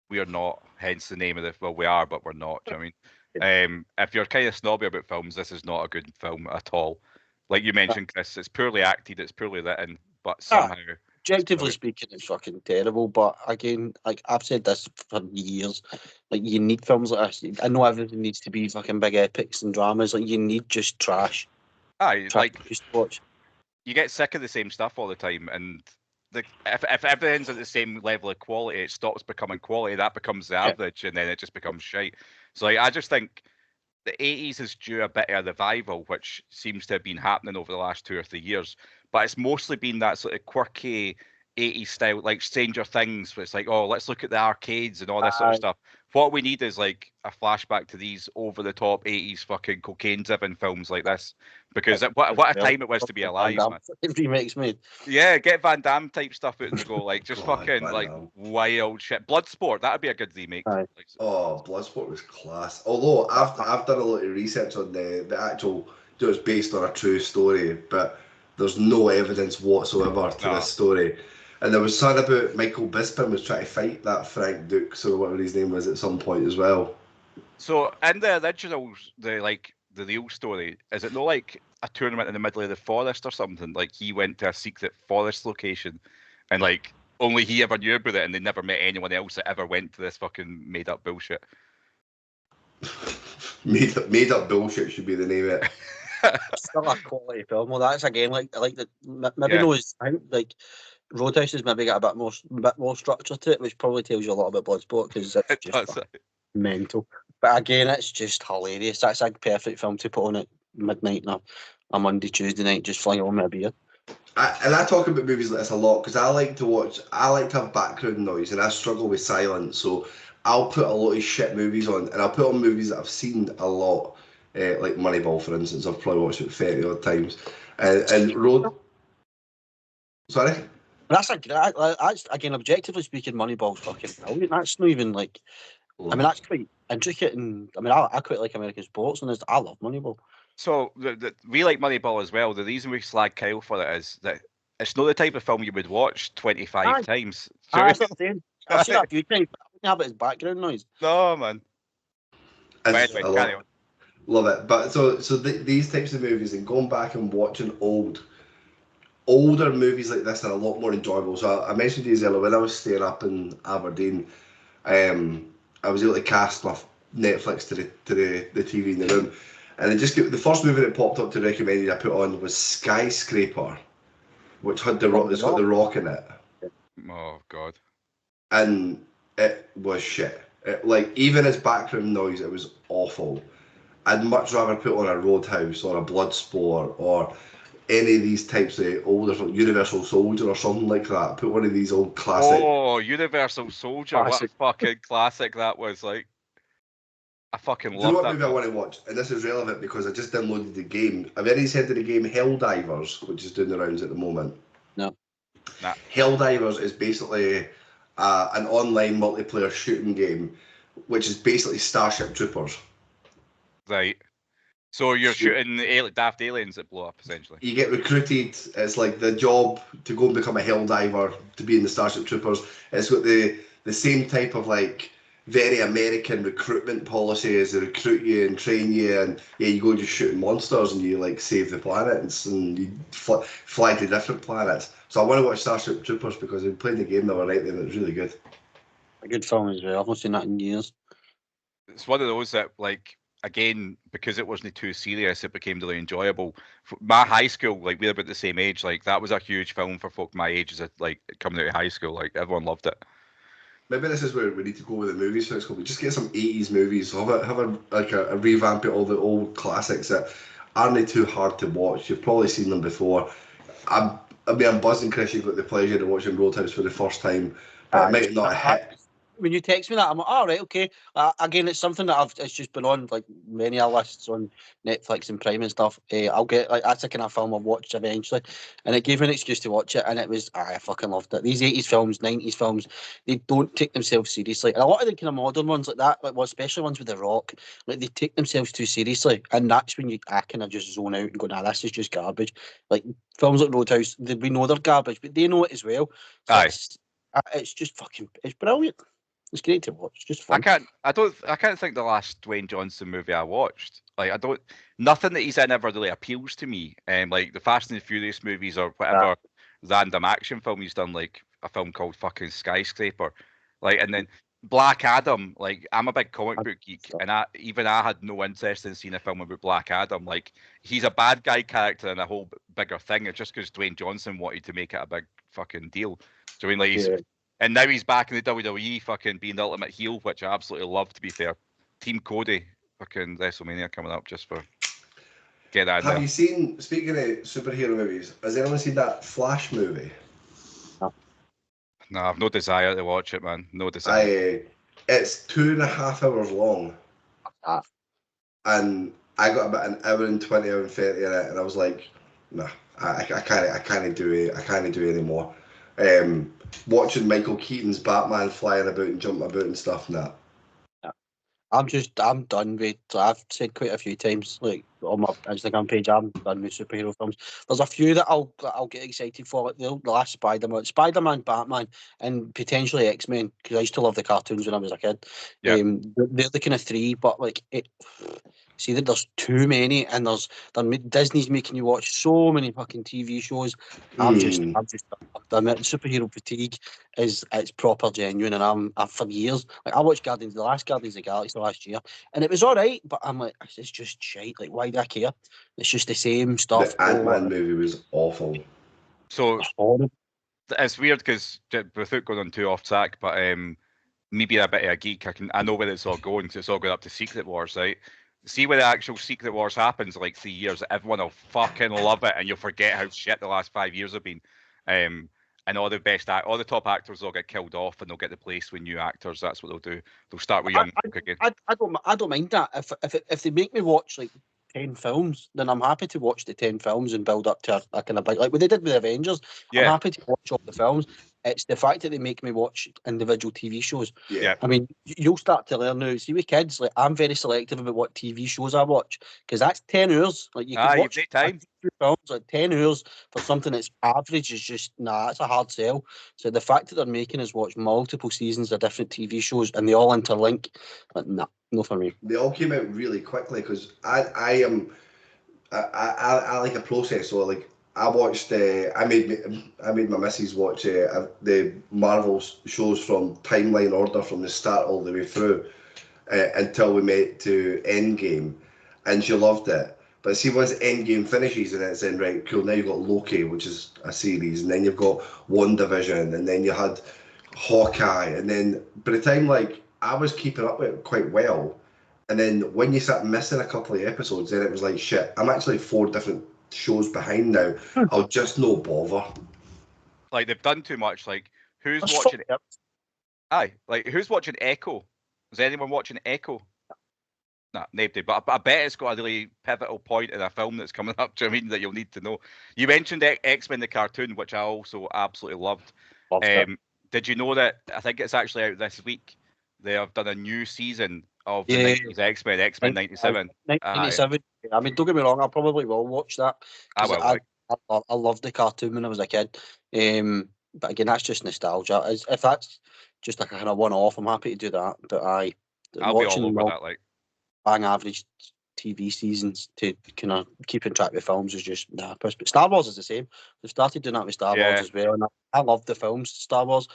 we are not, hence the name of the we are, but we're not. Do you know what I mean? If you're kind of snobby about films, this is not a good film at all. Like you mentioned, Chris, it's poorly acted, it's poorly written, but somehow. Objectively speaking, it's fucking terrible. But again, like I've said this for years, like you need films like this. I know everything needs to be fucking big epics and dramas. Like you need just trash. Aye, like just watch. You get sick of the same stuff all the time, and if everything's at the same level of quality, it stops becoming quality. That becomes the average, and then it just becomes shite. So like, I just think the 80s is due a bit of a revival, which seems to have been happening over the last 2 or 3 years. But it's mostly been that sort of quirky 80s style, like Stranger Things, where it's like, oh, let's look at the arcades and all this sort of stuff. What we need is like a flashback to these over-the-top 80s fucking cocaine-driven films like this. Because what a time it was to be alive, man. Remakes made. Yeah, get Van Damme type stuff out and go, like, just fucking, like, wild shit. Bloodsport, that would be a good remake. Oh, Bloodsport was class. Although, I've done a lot of research on the actual, it's based on a true story, but there's no evidence whatsoever to this story. And there was something about Michael Bisping was trying to fight that Frank Dukes or whatever his name was at some point as well. So in the originals, the real story, is it not like a tournament in the middle of the forest or something? Like he went to a secret forest location, and like only he ever knew about it, and they never met anyone else that ever went to this fucking made up bullshit. made up bullshit should be the name of it. Still a quality film. Well, that's again like the maybe those like. Roadhouse has maybe got a bit more structure to it, which probably tells you a lot about Bloodsport because it's just mental. But again, it's just hilarious. That's a perfect film to put on at midnight on a Monday, Tuesday night, just fling on with a beer. I talk about movies like this a lot because I like to have background noise and I struggle with silence. So I'll put a lot of shit movies on, and I'll put on movies that I've seen a lot, like Moneyball, for instance. I've probably watched it 30 odd times. And Sorry? That's again, objectively speaking, Moneyball's fucking brilliant. That's not even like, I mean, that's quite intricate, and I mean, I quite like American sports, and I love Moneyball. So we like Moneyball as well. The reason we slag Kyle for it is that it's not the type of film you would watch 25 times. That's what I'm saying. I've seen that a few times, but I wouldn't have it as background noise. No, man. Anyway, carry on. Love it. But so these types of movies, and going back and watching older movies like this are a lot more enjoyable. So I mentioned to you earlier, when I was staying up in Aberdeen, I was able to cast my Netflix to the TV in the room, and the first movie that popped up to recommend I put on was Skyscraper, which had it's got The Rock in it. Oh God. And it was shit. Like, even as background noise, it was awful. I'd much rather put on a Roadhouse or a Bloodsport or any of these types of older, Universal Soldier or something like that. Put one of these old classic. Oh, Universal Soldier! What a Classic. fucking classic that was! Like, I fucking Do you know love what that. movie I want to watch? And this is relevant because I just downloaded the game. Have any heard of the game Helldivers, which is doing the rounds at the moment? No. Nah. Helldivers is basically an online multiplayer shooting game, which is basically Starship Troopers. Right. So you're shooting daft aliens that blow up, essentially. You get recruited. It's like the job to go and become a Helldiver, to be in the Starship Troopers. It's got the same type of like very American recruitment policy as they recruit you and train you, and yeah, you go just shooting monsters and you like save the planets and you fly to different planets. So I want to watch Starship Troopers because I played the game the other night and it was really good. A good film as well. I've not seen that in years. It's one of those that, like, again, because it wasn't too serious, it became really enjoyable. My high school, like, we were about the same age. Like, that was a huge film for folk my age, as like coming out of high school. Like, everyone loved it. Maybe this is where we need to go with the movies for next couple. Just get some 80s movies. Have a revamp of all the old classics that aren't too hard to watch. You've probably seen them before. I'm buzzing, Chris. You've got the pleasure of watching Roadhouse for the first time, but it might not hit. When you text me that, I'm like, all right, okay. Again, it's something that it's just been on like many of lists on Netflix and Prime and stuff. I'll get like that's the kind of film I'll watch eventually, and it gave me an excuse to watch it, and it was I fucking loved it. These 80s films, 90s films, they don't take themselves seriously, and a lot of the kind of modern ones like that, like especially ones with The Rock, like they take themselves too seriously, and that's when I kind of just zone out and go, nah, this is just garbage. Like films like Roadhouse, we know they're garbage, but they know it as well. So Aye. it's just fucking, it's brilliant. It's great to watch. It's just fun. I can't think the last Dwayne Johnson movie I watched. Like, nothing that he's in ever really appeals to me. Like the Fast and the Furious movies or whatever random action film he's done, like a film called fucking Skyscraper. Like, and then Black Adam. Like, I'm a big comic book geek, and I had no interest in seeing a film about Black Adam. Like, he's a bad guy character in a whole bigger thing. It's just because Dwayne Johnson wanted to make it a big fucking deal. So I mean, like, and now he's back in the WWE, fucking being the ultimate heel, which I absolutely love, to be fair. Team Cody, fucking WrestleMania coming up just for get that in there. Have you seen, speaking of superhero movies, has anyone seen that Flash movie? No, I've no desire to watch it, man. No desire. It's 2.5 hours long. And I got about an hour and 20, hour and 30 in it, and I was like, nah, I can't do it. I can't do it anymore. Watching Michael Keaton's Batman flying about and jumping about and stuff and that. I'm done with. I've said quite a few times, like on my Instagram page, I'm done with superhero films. There's a few that I'll get excited for, like the last Spider-Man, Batman, and potentially X-Men, because I used to love the cartoons when I was a kid. Yeah. They're the kind of three, but like see that there's too many, and Disney's making you watch so many fucking TV shows. I'm just done it. Superhero fatigue it's proper genuine, and I'm for years. Like I watched the last Guardians of the Galaxy last year, and it was all right, but I'm like, it's just shite. Like, why do I care? It's just the same stuff. The Ant-Man movie was awful. So it's weird because without going on too off track, but me being a bit of a geek, I know where it's all going. So it's all going up to Secret Wars, right? See where the actual Secret Wars happens, like 3 years, everyone will fucking love it, and you'll forget how shit the last 5 years have been. And all the top actors will get killed off, and they'll get replaced with new actors. That's what they'll do. They'll start with young folk again. I don't mind that. If they make me watch like 10 films, then I'm happy to watch the 10 films and build up to a kind of big, like what they did with Avengers. Yeah. I'm happy to watch all the films. It's the fact that they make me watch individual TV shows. Yeah. I mean, you'll start to learn now. See, with kids, like I'm very selective about what TV shows I watch, because that's 10 hours. Like you can watch time. Films like 10 hours for something that's average is just it's a hard sell. So the fact that they're making us watch multiple seasons of different TV shows and they all interlink, like no for me. They all came out really quickly because I like a process. So like I watched I made my missus watch the Marvel shows from timeline order from the start all the way through until we made to Endgame, and she loved it. But see, once Endgame finishes and it's in, right, cool, now you've got Loki, which is a series, and then you've got WandaVision, and then you had Hawkeye, and then by the time, like, I was keeping up with it quite well. And then when you start missing a couple of episodes, then it was like, shit, I'm actually 4 different shows behind now. I'll just no bother. Like they've done too much. Like who's That's watching? fucked up. Aye, like who's watching Echo? Is anyone watching Echo? Nah, nobody. But I bet it's got a really pivotal point in a film that's coming up. Do you know what I mean that you'll need to know? You mentioned X-Men the cartoon, which I also absolutely loved. Loved it. Did you know that I think it's actually out this week? They have done a new season of the Yeah. 90s X-Men, X-Men 97. 97. I mean, don't get me wrong, I probably will watch that. I 'cause will. Like, I loved the cartoon when I was a kid. But again, that's just nostalgia. If that's just like a kind of one-off, I'm happy to do that. But I'll be all watching over that. Like, bang average TV seasons to kind of keeping track of films is just nappers. But Star Wars is the same. They've started doing that with Star Yeah. Wars as well. And I love the films, Star Wars.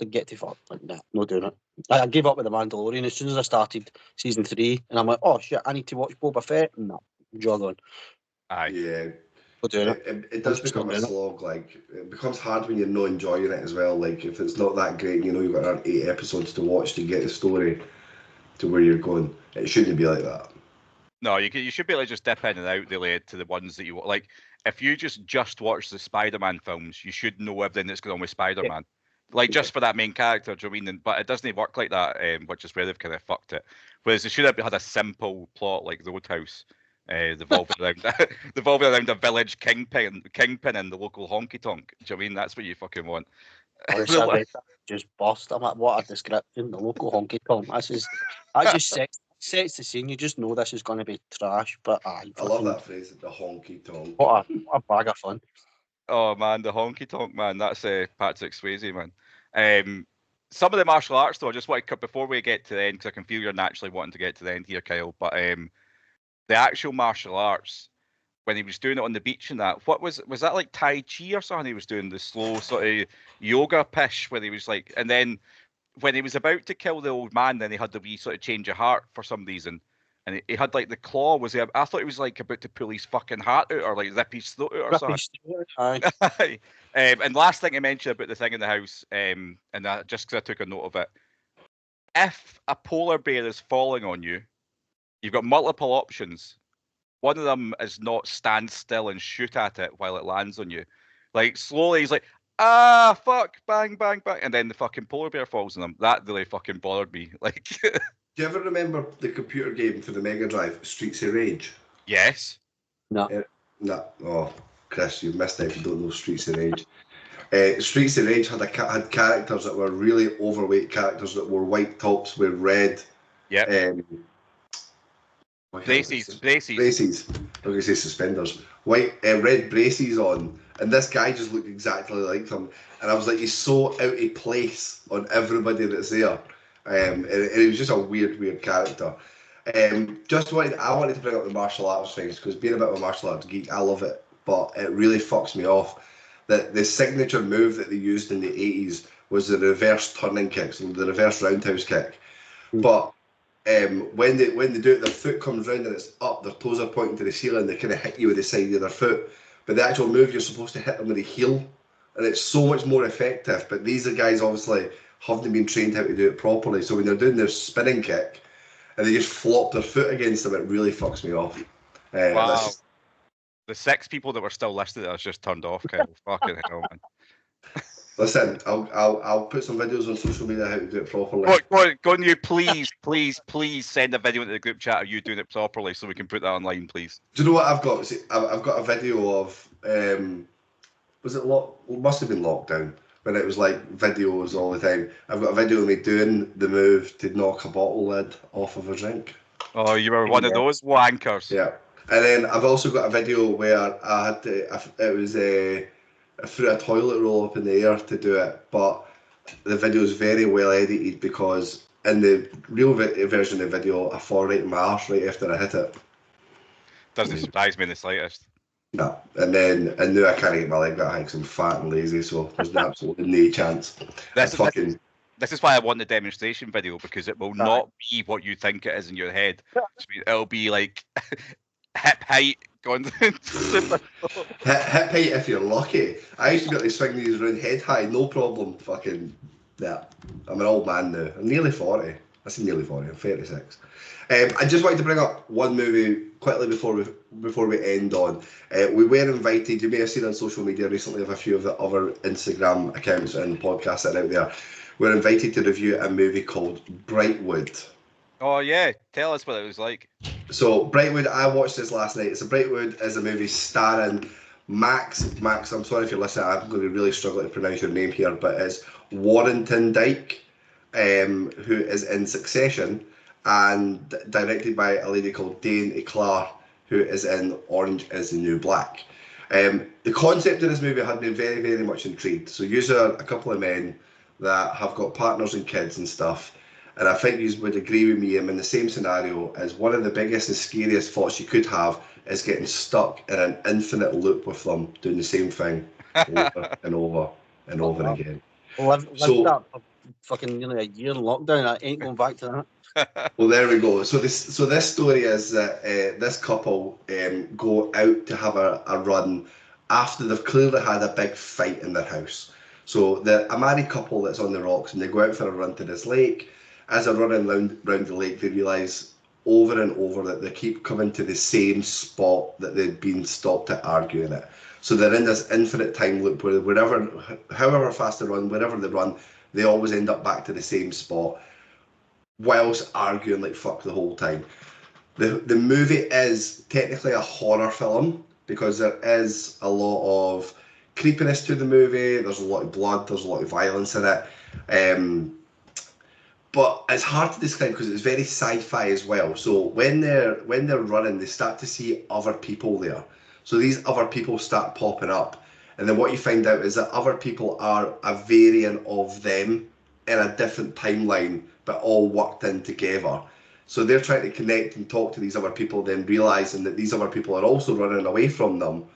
I get to fuck, like, nah, not doing it. I gave up with The Mandalorian as soon as I started season 3, and I'm like, oh shit, I need to watch Boba Fett. No, jog on. aye. Yeah. Not doing it. It does become a slog. Like, it becomes hard when you're not enjoying it as well. Like, if it's not that great, you know, you've got around 8 episodes to watch to get the story to where you're going. It shouldn't be like that. No, you should be able to just dip in and out really to the ones that you want. Like, if you just watch the Spider-Man films, you should know everything that's going on with Spider-Man. Like, just for that main character, do you know what I mean? But it doesn't work like that, which is where they've kind of fucked it. Whereas they should have had a simple plot like Roadhouse, revolving around a village kingpin and the local honky tonk. Do you know what I mean? That's what you fucking want. Honestly, I read that, just bust. I'm like, what a description. The local honky tonk. That just sets the scene. You just know this is going to be trash. But I love that phrase, the honky tonk. What a bag of fun. Oh man, the honky tonk man. That's Patrick Swayze, man. Some of the martial arts though, I just want to cut before we get to the end because I can feel you're naturally wanting to get to the end here, Kyle. But the actual martial arts, when he was doing it on the beach and that, was that like Tai Chi or something? He was doing the slow sort of yoga pish where he was like, and then when he was about to kill the old man, then he had the wee sort of change of heart for some reason. And he had like the claw. I thought he was like about to pull his fucking heart out or like rip his throat out or something. Aye. And last thing I mentioned about the thing in the house, and just because I took a note of it, if a polar bear is falling on you, you've got multiple options. One of them is not stand still and shoot at it while it lands on you. Like slowly, he's like, ah, fuck, bang, bang, bang, and then the fucking polar bear falls on him. That really fucking bothered me. Like. Do you ever remember the computer game for the Mega Drive, Streets of Rage? Yes. No. No. Oh, Chris, you've missed it if you don't know Streets of Rage. Streets of Rage had characters that were really overweight characters that wore white tops with red. Yeah. Braces. Braces. I was going to say suspenders. White, red braces on, and this guy just looked exactly like them. And I was like, he's so out of place on everybody that's there. And it was just a weird character. I wanted to bring up the martial arts things because being a bit of a martial arts geek, I love it, but it really fucks me off that the signature move that they used in the 80s was the reverse turning kicks and the reverse roundhouse kick. But when they do it, their foot comes round and it's up, their toes are pointing to the ceiling, they kind of hit you with the side of their foot. But the actual move, you're supposed to hit them with the heel, and it's so much more effective. But these are guys obviously haven't been trained how to do it properly. So when they're doing their spinning kick and they just flop their foot against them, it really fucks me off. Wow. The 6 people that were still listed, I was just turned off, Kyle. Fucking hell, man. Listen, I'll put some videos on social media how to do it properly. Go on, you please send a video into the group chat of you doing it properly so we can put that online, please. Do you know what I've got? See, I've got a video of was it must have been lockdown when it was like videos all the time. I've got a video of me doing the move to knock a bottle lid off of a drink. Oh, you were one of those wankers. Yeah, and then I've also got a video where I had to. It was I threw a toilet roll up in the air to do it, but the video is very well edited because in the real version of the video, I fall right in my arse right after I hit it. Doesn't surprise me in the slightest. No, and then I knew I can't get my leg that high because I'm fat and lazy, so there's absolutely no chance. This is why I want the demonstration video because it will not be what you think it is in your head. It'll be like hip height going super. Hip height if you're lucky. I used to be able to swing these around head high, no problem. Fucking yeah. I'm an old man now. I'm nearly 40. That's nearly 40. I'm 36. I just wanted to bring up one movie quickly before we end on. We were invited. You may have seen on social media recently of a few of the other Instagram accounts and podcasts that are out there. We're invited to review a movie called Brightwood. Oh yeah, tell us what it was like. So Brightwood, I watched this last night. So Brightwood is a movie starring Max. Max, I'm sorry if you're listening. I'm going to really struggle to pronounce your name here, but it's Warrington Dyke, who is in Succession, and directed by a lady called Dane Eclar, who is in Orange is the New Black. The concept of this movie had me very, very much intrigued. So you are a couple of men that have got partners and kids and stuff. And I think you would agree with me, I'm in the same scenario as one of the biggest and scariest thoughts you could have is getting stuck in an infinite loop with them, doing the same thing over and over and over again. Lived So- that for fucking nearly a year in lockdown. I ain't going back to that. Well, there we go. So this story is that this couple go out to have a run after they've clearly had a big fight in their house. So they're a married couple that's on the rocks, and they go out for a run to this lake. As they're running round the lake, they realise over and over that they keep coming to the same spot that they've been stopped at arguing at. So they're in this infinite time loop where however fast they run, wherever they run, they always end up back to the same spot, whilst arguing like fuck the whole time. The movie is technically a horror film because there is a lot of creepiness to the movie. There's a lot of blood. There's a lot of violence in it. But it's hard to describe because it's very sci-fi as well. So when they're running, they start to see other people there. So these other people start popping up, and then what you find out is that other people are a variant of them in a different timeline, but all worked in together. So they're trying to connect and talk to these other people, then realizing that these other people are also running away from them.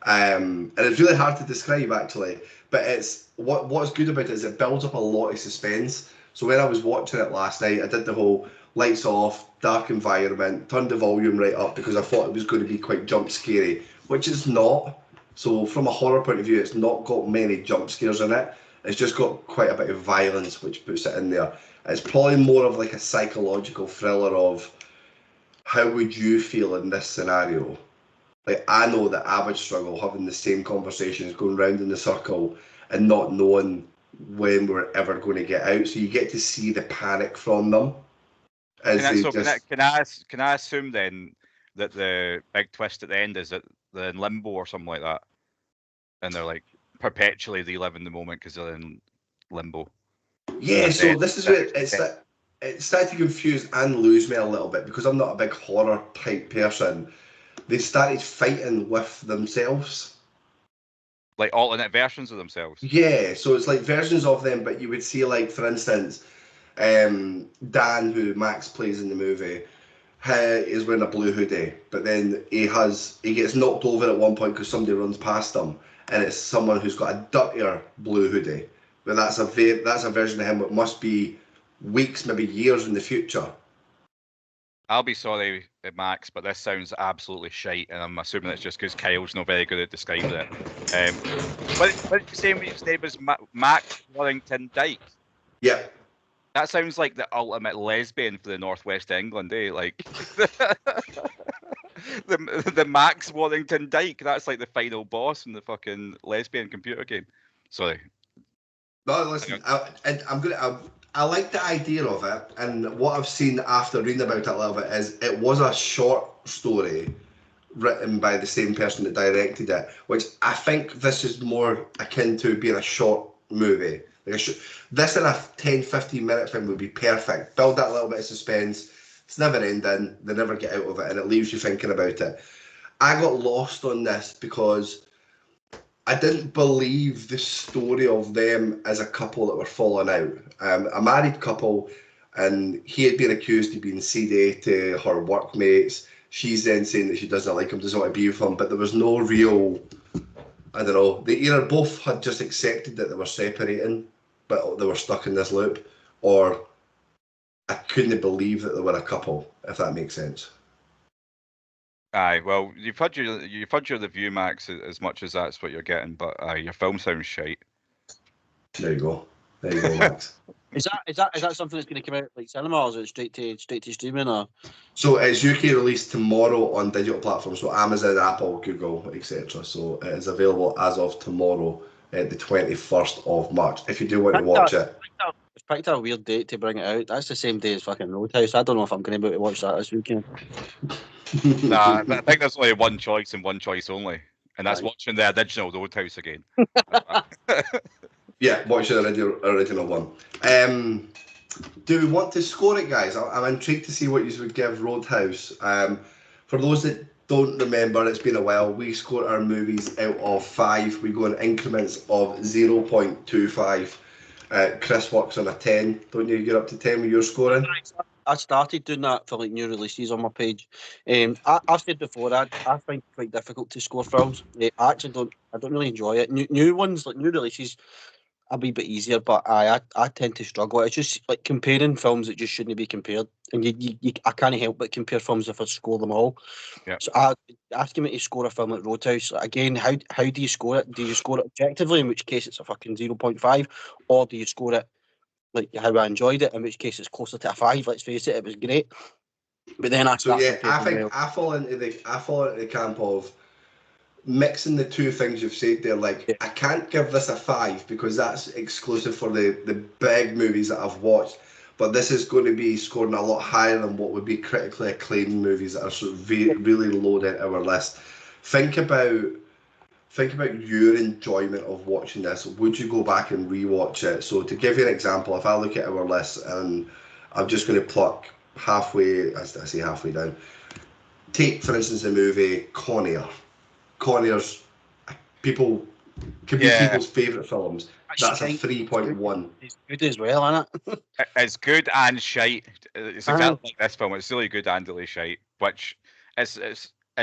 And it's really hard to describe actually, but it's what's good about it is it builds up a lot of suspense. So when I was watching it last night, I did the whole lights off, dark environment, turned the volume right up because I thought it was going to be quite jump scary, which it's not. So from a horror point of view, it's not got many jump scares in it. It's just got quite a bit of violence, which puts it in there. It's probably more of like a psychological thriller of how would you feel in this scenario? Like, I know that I would struggle having the same conversations, going round in the circle and not knowing when we're ever going to get out. So you get to see the panic from them. Can I assume then that the big twist at the end is that they're in limbo or something like that, and they're like perpetually reliving the moment because they're in limbo? Yeah, so this is where it started to confuse and lose me a little bit because I'm not a big horror type person. They started fighting with themselves. Like alternate versions of themselves. Yeah, so it's like versions of them, but you would see, like, for instance, Dan, who Max plays in the movie, is wearing a blue hoodie, but then he gets knocked over at one point because somebody runs past him, and it's someone who's got a dirtier blue hoodie. But that's a version of him that must be weeks, maybe years in the future. I'll be sorry, Max, but this sounds absolutely shite, and I'm assuming it's just because Kyle's not very good at describing it. What did you say his name was? Max Warrington Dyke? Yeah. That sounds like the ultimate lesbian for the northwest of England, eh? Like the Max Warrington Dyke. That's like the final boss in the fucking lesbian computer game. Sorry. No, listen. I like the idea of it, and what I've seen after reading about it a little bit is it was a short story written by the same person that directed it, which I think this is more akin to being a short movie. Like this in a 10-15 minute film would be perfect. Build that little bit of suspense. It's never ending. They never get out of it, and it leaves you thinking about it. I got lost on this because I didn't believe the story of them as a couple that were falling out. A married couple, and he had been accused of being seedy to her workmates. She's then saying that she doesn't like him, doesn't want to be with him, but there was no real, I don't know, they either both had just accepted that they were separating, but they were stuck in this loop, or I couldn't believe that they were a couple, if that makes sense. Aye, well, you've had your review, Max, as much as that's what you're getting, but your film sounds shite. There you go. There you go, Max. Is that something that's going to come out like cinema, or is it straight to streaming? Or So it's UK released tomorrow on digital platforms, so Amazon, Apple, Google, etc. So it is available as of tomorrow, the 21st of March. If you do want to watch it. It's picked a weird date to bring it out. That's the same day as fucking Roadhouse. I don't know if I'm going to be able to watch that this weekend. Nah, I think there's only one choice and one choice only, and that's Aye. watching the original Roadhouse again. Yeah, watch the original one. Do we want to score it, guys? I'm intrigued to see what you would give Roadhouse. For those that don't remember, it's been a while. We score our movies out of 5. We go in increments of 0.25. Chris works on a 10. Don't you get up to 10 with your scoring? I started doing that for like new releases on my page. I've said before, I find it quite difficult to score films. I actually don't really enjoy it. New ones, like new releases, a wee bit easier, but I tend to struggle. It's just like comparing films that just shouldn't be compared, and I can't help but compare films if I score them all. Yeah. So asking me to score a film like Roadhouse, again, how do you score it? Do you score it objectively, in which case it's a fucking 0.5, or do you score it like how I enjoyed it, in which case it's closer to a 5? Let's face it was great. But then I So start yeah, I comparing, think I fall into the camp of mixing the two things you've said there. Like, Yeah. I can't give this a 5 because that's exclusive for the big movies that I've watched. But this is going to be scoring a lot higher than what would be critically acclaimed movies that are sort of really low down our list. Think about your enjoyment of watching this. Would you go back and rewatch it? So to give you an example, if I look at our list and I'm just going to pluck halfway, I say halfway down. Take, for instance, the movie Con Air. Con Air's could be people's favourite films. That's a 3.1. It's good as well, isn't it? It's good and shite. It's Aye. exactly like this film. It's really good and really shite, which it's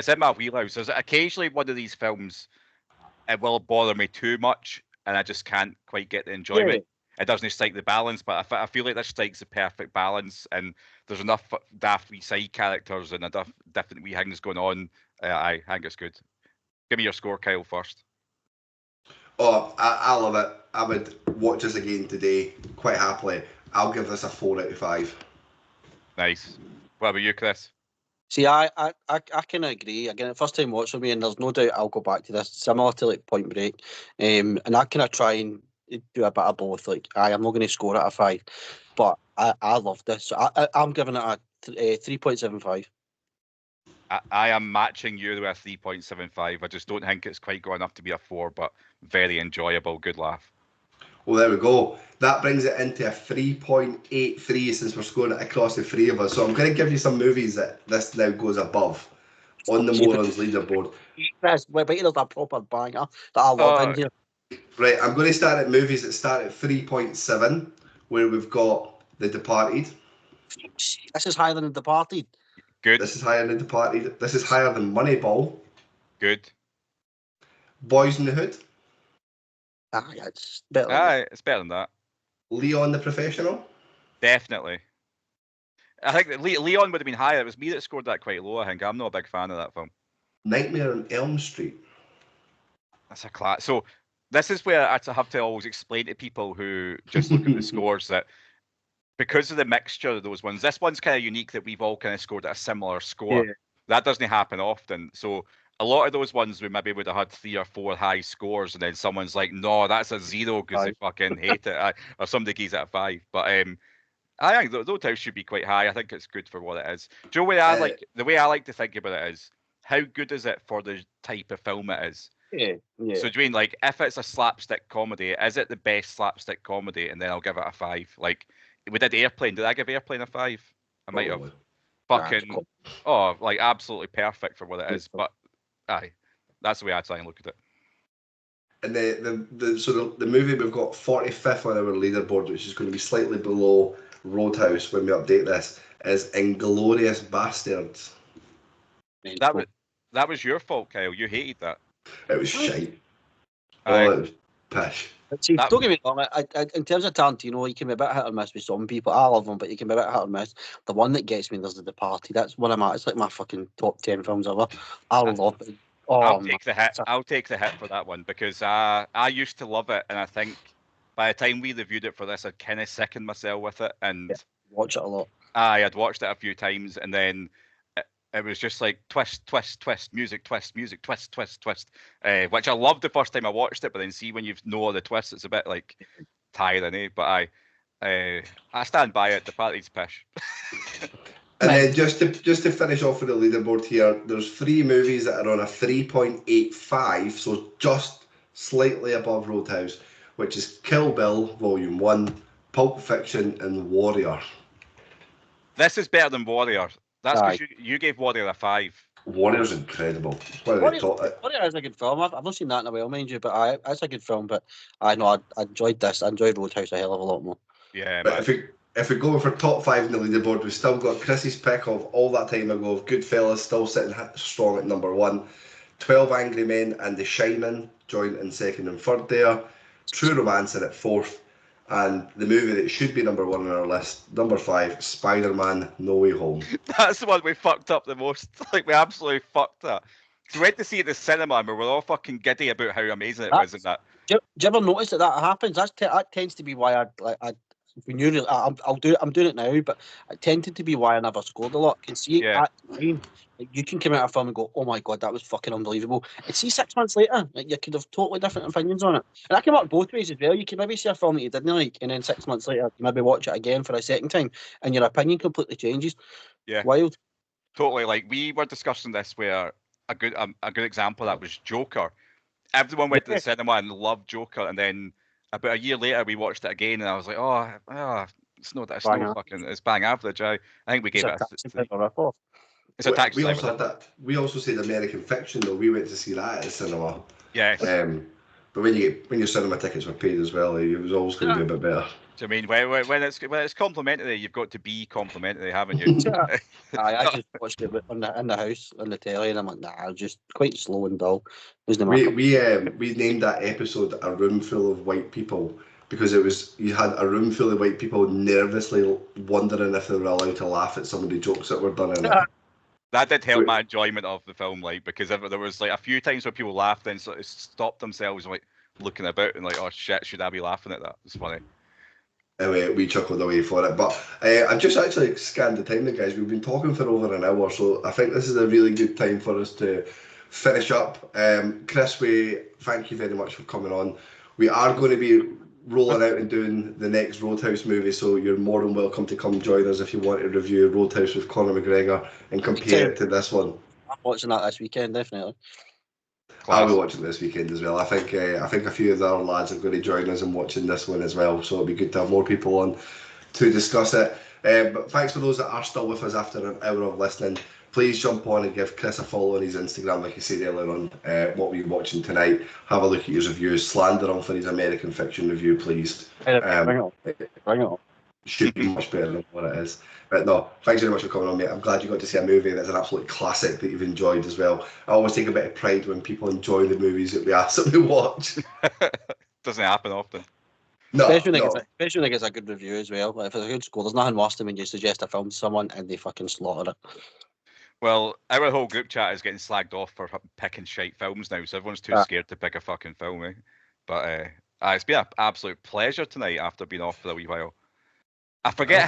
in my wheelhouse. There's occasionally one of these films, it will bother me too much, and I just can't quite get the enjoyment. It doesn't strike the balance, but I feel like this strikes the perfect balance, and there's enough daft wee side characters and enough different wee things going on. I think it's good. Give me your score, Kyle, first. Oh, I love it. I would watch this again today quite happily. I'll give this a 4 out of 5. Nice. What about you, Chris? See, I kind of agree. Again, first time watch for me, and there's no doubt I'll go back to this, similar to like Point Break. And I kind of try and do a bit of both. Like, I'm not going to score it a 5, but I love this. So I'm giving it a 3.75. I am matching you with a 3.75. I just don't think it's quite good enough to be a 4, but very enjoyable, good laugh. Well, there we go. That brings it into a 3.83 since we're scoring it across the three of us. So I'm going to give you some movies that this now goes above on the Morons leaderboard. There's a proper banger that I love in here. Right, I'm going to start at movies that start at 3.7, where we've got The Departed. This is higher than The Departed. Good. This is higher than The Departed. This is higher than Moneyball. Good. Boys in the Hood. Yeah, it's better. Than that. It's better than that. Leon the Professional. Definitely. I think that Leon would have been higher. It was me that scored that quite low, I think. I'm not a big fan of that film. Nightmare on Elm Street. That's a class. So this is where I have to always explain to people who just look at the scores that because of the mixture of those ones, this one's kind of unique that we've all kind of scored at a similar score. Yeah. That doesn't happen often. So a lot of those ones we maybe would have had 3 or 4 high scores, and then someone's like, "No, that's a 0 because they fucking hate it," or somebody gives it a 5. But I think those types should be quite high. I think it's good for what it is. Do you know the way I like to think about it is how good is it for the type of film it is? Yeah. So do you mean like if it's a slapstick comedy, is it the best slapstick comedy? And then I'll give it a 5. Like we did Airplane. Did I give Airplane a 5? I might have. Fucking like absolutely perfect for what it is. But aye, that's the way I try and look at it. And the movie we've got 45th on our leaderboard, which is going to be slightly below Roadhouse when we update this, is Inglourious Bastards. That was your fault, Kyle. You hated that. It was shite. Aye. Oh, it was pish. See, don't get me wrong. In terms of Tarantino, he can be a bit hit or miss with some people. I love him, but he can be a bit hit or miss. The one that gets me is The Departed. That's one of my. It's like my fucking top 10 films ever. I love it. I'll take the hit. I'll take the hit for that one because I used to love it, and I think by the time we reviewed it for this, I'd kind of sickened myself with it, and Watch it a lot. I had watched it a few times, and then it was just like twist, twist, twist, music, twist, twist, twist, which I loved the first time I watched it, but then see when you know all the twists, it's a bit like tiring, eh? But I stand by it. The party's pish. And then just to finish off with the leaderboard here, there's 3 movies that are on a 3.85, so just slightly above Roadhouse, which is Kill Bill Volume 1, Pulp Fiction, and Warrior. This is better than Warrior. That's because you gave Warrior a 5. Warrior's incredible. Warrior is a good film. I've not seen that in a while, mind you, but it's a good film. But I know I enjoyed this. I enjoyed Roadhouse a hell of a lot more. Yeah, but if we go for top 5 in the leaderboard, we've still got Chrissy's pick of All That Time Ago of Goodfellas still sitting strong at number 1. 12 Angry Men and The Shining joint in 2nd and 3rd there. True Romancing at 4th. And the movie that should be number 1 on our list, number 5, Spider-Man No Way Home. That's the one we fucked up the most. Like, we absolutely fucked up. So we went to see it at the cinema and we were all fucking giddy about how amazing it was and that. Do you ever notice that happens? That tends to be why I'm doing it now, but it tended to be why I never scored a lot. You can see at the time, you can come out of a film and go, oh my god, that was fucking unbelievable. And see 6 months later, you could have totally different opinions on it. And that can work both ways as well. You can maybe see a film that you didn't like, and then 6 months later, you maybe watch it again for a second time, and your opinion completely changes. Yeah. Wild. Totally. Like, we were discussing this where a good example of that was Joker. Everyone went to the cinema and loved Joker, and then about a year later we watched it again, and I was like, it's bang average. I think we gave it a It's a taxi. We also said American Fiction though. We went to see that at the cinema. Yes. But when your cinema tickets were paid as well, it was always going to be a bit better. Do you mean when it's complimentary, you've got to be complimentary, haven't you? I just watched it in the house on the telly, and I'm like, nah, just quite slow and dull. We named that episode "A Room Full of White People" because you had a room full of white people nervously wondering if they were allowed to laugh at some of the jokes that were done in it. That did help my enjoyment of the film, like, because there was like a few times where people laughed and sort of stopped themselves, like looking about and like, oh shit, should I be laughing at that? It's funny. Anyway, we chuckled away for it, but I've just actually scanned the time, guys. We've been talking for over an hour, so I think this is a really good time for us to finish up. Chris, we thank you very much for coming on. We are going to be rolling out and doing the next Roadhouse movie, so you're more than welcome to come join us if you want to review Roadhouse with Conor McGregor and compare it to this one. I'm watching that this weekend, definitely. I'll be watching this weekend as well. I think a few of the other lads are going to join us in watching this one as well, so it'll be good to have more people on to discuss it. But thanks for those that are still with us after an hour of listening. Please jump on and give Chris a follow on his Instagram, like I said earlier on, What We're Watching Tonight. Have a look at his reviews. Slander him for his American Fiction review, please. Bring it on. Should be much better than what it is. But no, thanks very much for coming on, mate. I'm glad you got to see a movie that's an absolute classic that you've enjoyed as well. I always take a bit of pride when people enjoy the movies that we ask them to watch. Doesn't happen often. No, especially when it gets a good review as well. Like, if it's a good score, there's nothing worse than when you suggest a film to someone and they fucking slaughter it. Well, our whole group chat is getting slagged off for picking shite films now, so everyone's too scared to pick a fucking film, eh? But it's been an absolute pleasure tonight after being off for a wee while. I forget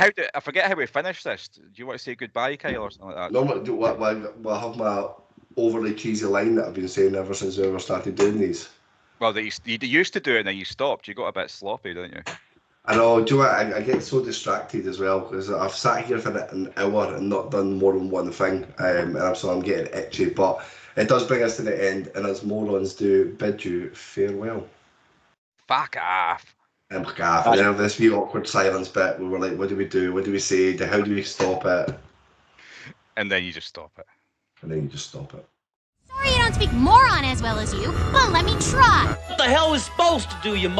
how we finished this. Do you want to say goodbye, Kyle, or something like that? No, I have my overly cheesy line that I've been saying ever since we ever started doing these. Well, you used to do it and then you stopped. You got a bit sloppy, didn't you? I know. Do you know what? I get so distracted as well because I've sat here for an hour and not done more than one thing, and I'm getting itchy. But it does bring us to the end, and as morons do, bid you farewell. Fuck off. And then have this wee awkward silence bit where we're like, what do we do? What do we say? How do we stop it? And then you just stop it. Sorry I don't speak moron as well as you, but let me try. What the hell is supposed to do, you moron?